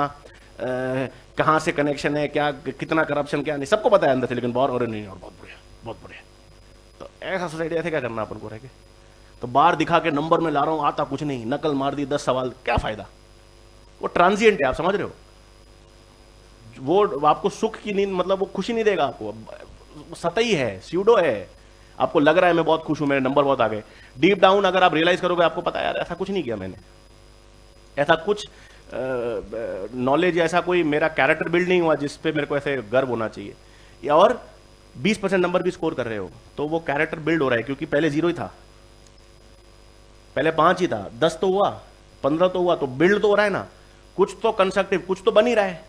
कहाँ से कनेक्शन है, क्या कितना करप्शन, क्या नहीं, सबको पता है अंदर से, लेकिन बाहर और नहीं, और बहुत बढ़िया बहुत बढ़िया। तो ऐसा सोसाइटी, ऐसे क्या करना अपन को रह के। तो बाहर दिखा के नंबर में ला रहा हूं, आता कुछ नहीं, नकल मार दी 10 सवाल, क्या फायदा। वो ट्रांजिएंट है, आप समझ रहे हो। वो आपको सुख की नींद, मतलब वो खुशी नहीं देगा आपको, सतही है, स्यूडो है। आपको लग रहा है मैं बहुत खुश हूं, मेरे नंबर बहुत आ गए। डीप डाउन अगर आप रियलाइज करोगे, आपको पता है यार ऐसा कुछ नहीं किया मैंने, ऐसा कुछ नॉलेज, ऐसा कोई मेरा कैरेक्टर बिल्ड नहीं हुआ जिस पे मेरे को ऐसे गर्व होना चाहिए। या और 20% नंबर भी स्कोर कर रहे हो तो वो कैरेक्टर बिल्ड हो रहा है, क्योंकि पहले 0 ही था, पहले 5 ही था, 10 तो हुआ, 15 तो हुआ, तो बिल्ड तो हो रहा है ना, कुछ तो कंस्ट्रक्टिव, कुछ तो बन ही रहा है।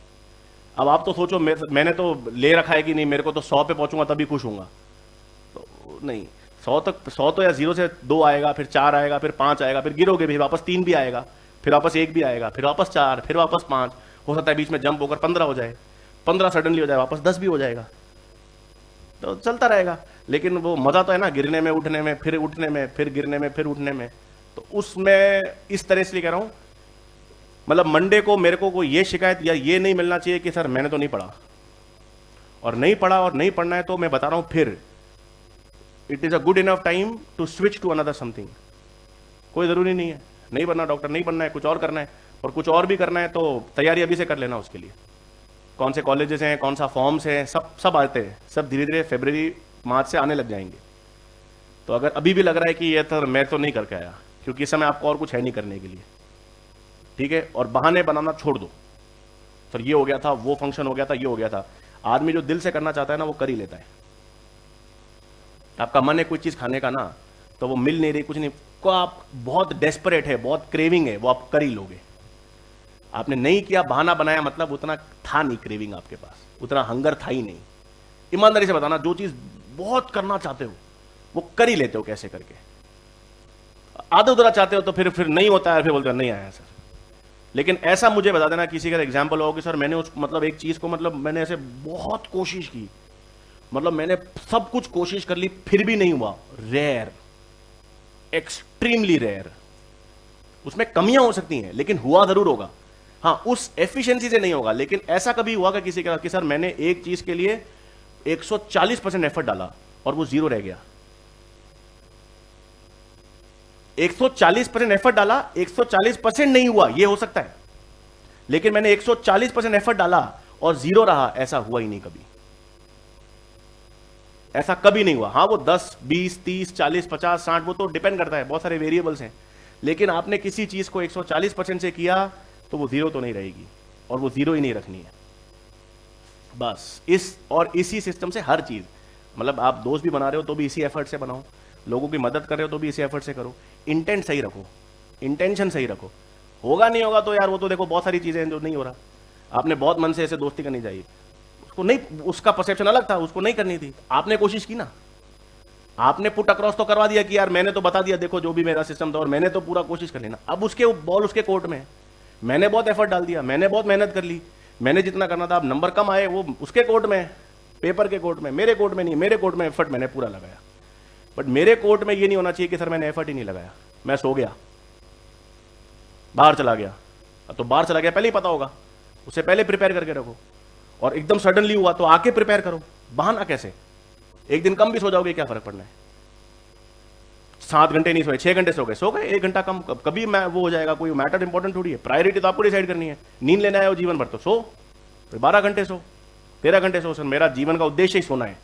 अब आप तो सोचो मैंने तो ले रखा है कि नहीं, मेरे को तो 100 पे पहुंचूंगा तभी खुश होऊंगा, तो नहीं, 100 तो या 0 से 2 आएगा, फिर 4 आएगा, फिर 5 आएगा, फिर गिरोगे भी, वापस 3 भी आएगा, फिर वापस 1 भी आएगा, फिर वापस 4, फिर वापस 5, हो सकता है बीच में जंप होकर 15 हो जाए, 15 सडनली हो जाए, वापस 10 भी हो जाएगा, तो चलता रहेगा। लेकिन वो मजा तो है ना, गिरने में, उठने में, फिर उठने में, फिर गिरने में, फिर उठने में। तो उसमें इस तरह से कह रहा हूं, मतलब मंडे को मेरे को कोई ये शिकायत या ये नहीं मिलना चाहिए कि सर मैंने तो नहीं पढ़ा, और नहीं पढ़ा और नहीं पढ़ना है, तो मैं बता रहा हूं फिर, it is a good enough time to switch to another something. कोई जरूरी नहीं है, नहीं बनना डॉक्टर, नहीं बनना है, कुछ और करना है, और कुछ और भी करना है तो तैयारी अभी से कर लेना उसके लिए। कौन से कॉलेजेस हैं, कौन सा फॉर्म्स हैं, सब आते हैं, सब धीरे धीरे फरवरी मार्च से आने लग जाएंगे। तो अगर अभी भी लग रहा है कि ये तो मैं तो नहीं करके आया, क्योंकि इस समय आपको और कुछ है नहीं करने के लिए, ठीक है, और बहाने बनाना छोड़ दो, सर ये हो गया था, वो फंक्शन हो गया था, ये हो गया था। आदमी जो दिल से करना चाहता है ना, वो कर ही लेता है। आपका मन है कोई चीज खाने का ना, तो वो मिल नहीं रही, कुछ नहीं, को आप बहुत डेस्परेट है, बहुत क्रेविंग है, वो आप कर ही लोगे। आपने नहीं किया, बहाना बनाया, मतलब उतना था नहीं क्रेविंग आपके पास, उतना हंगर था ही नहीं। ईमानदारी से बताना, जो चीज बहुत करना चाहते हो वो कर ही लेते हो कैसे करके। आधा उधरा चाहते हो तो फिर नहीं होता है, फिर बोलते हो नहीं आया सर, लेकिन ऐसा मुझे बता देना किसी का एग्जाम्पल हो कि सर मैंने उस मतलब एक चीज को मतलब मैंने ऐसे बहुत कोशिश की, मतलब मैंने सब कुछ कोशिश कर ली फिर भी नहीं हुआ। Rare, extremely rare. उसमें कमियां हो सकती हैं लेकिन हुआ जरूर होगा। हाँ, उस एफिशिएंसी से नहीं होगा। लेकिन ऐसा कभी हुआ कि किसी का कि सर मैंने एक चीज के लिए 140% एफर्ट डाला और वो 0 रह गया। 140% एफर्ट डाला, 140% नहीं हुआ, ये हो सकता है। लेकिन मैंने 140% एफर्ट डाला और 0 रहा, ऐसा हुआ ही नहीं कभी। ऐसा कभी नहीं हुआ। हाँ, वो 10, 20, 30, 40, 50, 60 वो तो डिपेंड करता है, बहुत सारे वेरिएबल्स हैं। लेकिन आपने किसी चीज को 140% से किया तो वो 0 तो नहीं रहेगी, और वो 0 ही नहीं रखनी है बस। इसी सिस्टम से हर चीज, मतलब आप दोस्त भी बना रहे हो तो भी इसी एफर्ट से बनाओ, लोगों की मदद कर रहे हो तो भी इसी एफर्ट से करो। इंटेंट सही रखो, इंटेंशन सही रखो। होगा नहीं होगा तो यार वो तो देखो बहुत सारी चीजें हैं जो नहीं हो रहा। आपने बहुत मन से ऐसे दोस्ती करनी चाहिए, उसको नहीं, उसका परसेप्शन अलग था, उसको नहीं करनी थी, आपने कोशिश की ना, आपने पुट अक्रॉस तो करवा दिया कि यार मैंने तो बता दिया देखो जो भी मेरा सिस्टम था, और मैंने तो पूरा कोशिश कर लेना। अब उसके बॉल उसके कोर्ट में, मैंने बहुत एफर्ट डाल दिया, मैंने बहुत मेहनत कर ली, मैंने जितना करना था, अब नंबर कम आए वो उसके कोर्ट में, पेपर के कोर्ट में, मेरे कोर्ट में नहीं। मेरे कोर्ट में एफर्ट मैंने पूरा लगाया, बट मेरे कोर्ट में ये नहीं होना चाहिए कि सर मैंने एफर्ट ही नहीं लगाया, मैं सो गया, बाहर चला गया। तो बाहर चला गया पहले ही पता होगा, उससे पहले प्रिपेयर करके रखो। और एकदम सडनली हुआ तो आके प्रिपेयर करो, बहाना कैसे? एक दिन कम भी सो जाओगे क्या फर्क पड़ना है? 7 घंटे नहीं सोए, 6 घंटे सो गए, 1 घंटा कम, कभी मैं वो हो जाएगा, कोई मैटर इंपॉर्टेंट थोड़ी है। प्रायोरिटी तो आपको डिसाइड करनी है। नींद लेने आए हो जीवन भर तो सो, फिर 12 घंटे सो, 13 घंटे सो। सर मेरा जीवन का उद्देश्य ही सोना है।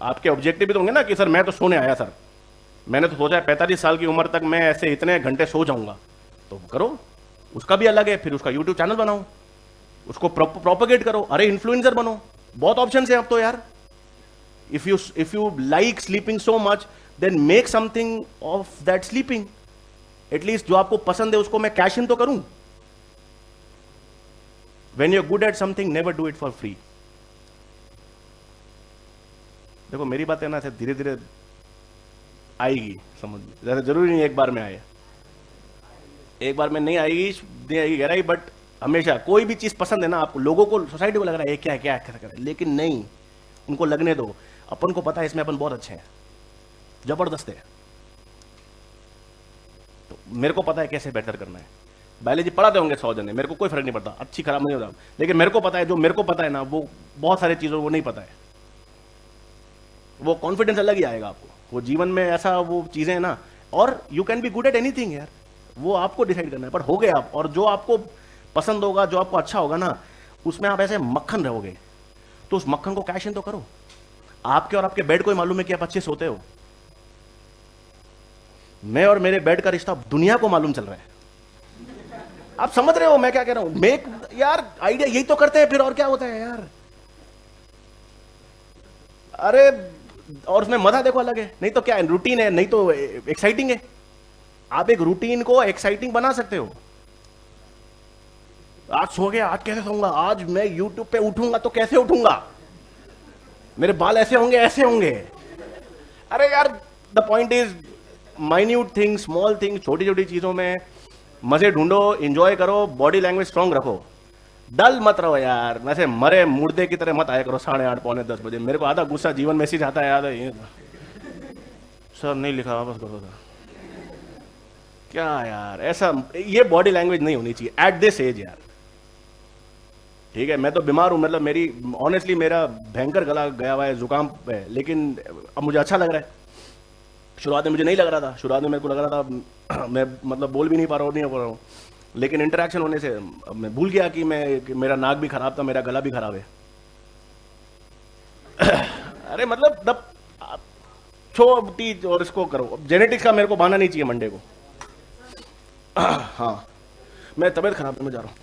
आपके ऑब्जेक्टिव भी तो होंगे ना कि सर मैं तो सोने आया, सर मैंने तो सोचा है 45 साल की उम्र तक मैं ऐसे इतने घंटे सो जाऊंगा, तो करो, उसका भी अलग है। फिर उसका यूट्यूब चैनल बनाओ, उसको प्रोपोगेट करो, अरे इन्फ्लुएंसर बनो, बहुत ऑप्शन है अब तो यार। If you like sleeping so much then make something of that sleeping. At least जो आपको पसंद है उसको मैं कैश इन तो करूं। When you are good at something never do it for free. देखो मेरी बात है ना, ऐसे धीरे धीरे आएगी समझ में, ज्यादा जरूरी नहीं एक बार में आए, एक बार में नहीं आएगी गहराई। बट हमेशा कोई भी चीज पसंद है ना आपको, लोगों को, सोसाइटी को लग रहा है ये क्या है, क्या कैसा कर, लेकिन नहीं, उनको लगने दो। अपन को पता है इसमें अपन बहुत अच्छे हैं, जबरदस्त है। तो मेरे को पता है कैसे बेहतर करना है। बायोलॉजी पढ़ाते होंगे 100 जने, मेरे को कोई फर्क नहीं पड़ता, अच्छी खराब नहीं होता, लेकिन मेरे को पता है, जो मेरे को पता है ना, वो बहुत सारी चीजों को नहीं पता है। वो कॉन्फिडेंस अलग ही आएगा आपको, वो जीवन में ऐसा वो चीजें हैं ना। और you can be good at anything यार, वो आपको डिसाइड करना है, पर हो गए आप। और जो आपको पसंद होगा, जो आपको अच्छा होगा ना, उसमें आप ऐसे मक्खन रहोगे, तो उस मक्खन को कैश इन तो करो। आपके और आपके बेड को ही मालूम है कि आप अच्छे सोते हो। मैं और मेरे बेड का रिश्ता दुनिया को मालूम चल रहा है। आप समझ रहे हो मैं क्या कह रहा हूं? मेक यार आइडिया, यही तो करते हैं फिर, और क्या होता है यार। अरे और उसमें मजा देखो अलग है, नहीं तो क्या है, रूटीन है, नहीं तो एक्साइटिंग है। आप एक रूटीन को एक्साइटिंग बना सकते हो। आज सो गया, आज कैसे सोऊंगा, आज मैं यूट्यूब पे उठूंगा तो कैसे उठूंगा, मेरे बाल ऐसे होंगे ऐसे होंगे। अरे यार the point is minute thing, small thing, छोटी छोटी चीजों में मजे ढूंढो, एंजॉय करो, बॉडी लैंग्वेज स्ट्रांग रखो, डल मत रहो यार। वैसे मरे मुर्दे की तरह मत आया करो 8:30 पौने 10 बजे। मेरे को आधा गुस्सा जीवन मैसेज आता है, याद है ये सर नहीं लिखा, वापस करो सर। क्या यार, ऐसा ये बॉडी लैंग्वेज नहीं होनी चाहिए एट दिस एज यार। ठीक है, मैं तो बीमार हूं, मतलब मेरी ऑनेस्टली मेरा भयंकर गला गया हुआ है, जुकाम है, लेकिन अब मुझे अच्छा लग रहा है। शुरुआत में मुझे नहीं लग रहा था, शुरुआत में मेरे को लग रहा था मैं मतलब बोल भी नहीं पा रहा हूँ, लेकिन इंटरेक्शन होने से मैं भूल गया कि मेरा नाक भी खराब था, मेरा गला भी खराब है। अरे मतलब छोटी, और इसको करो, जेनेटिक्स का मेरे को बहाना नहीं चाहिए मंडे को। हाँ मैं तबीयत खराब है, मैं जा रहा हूँ।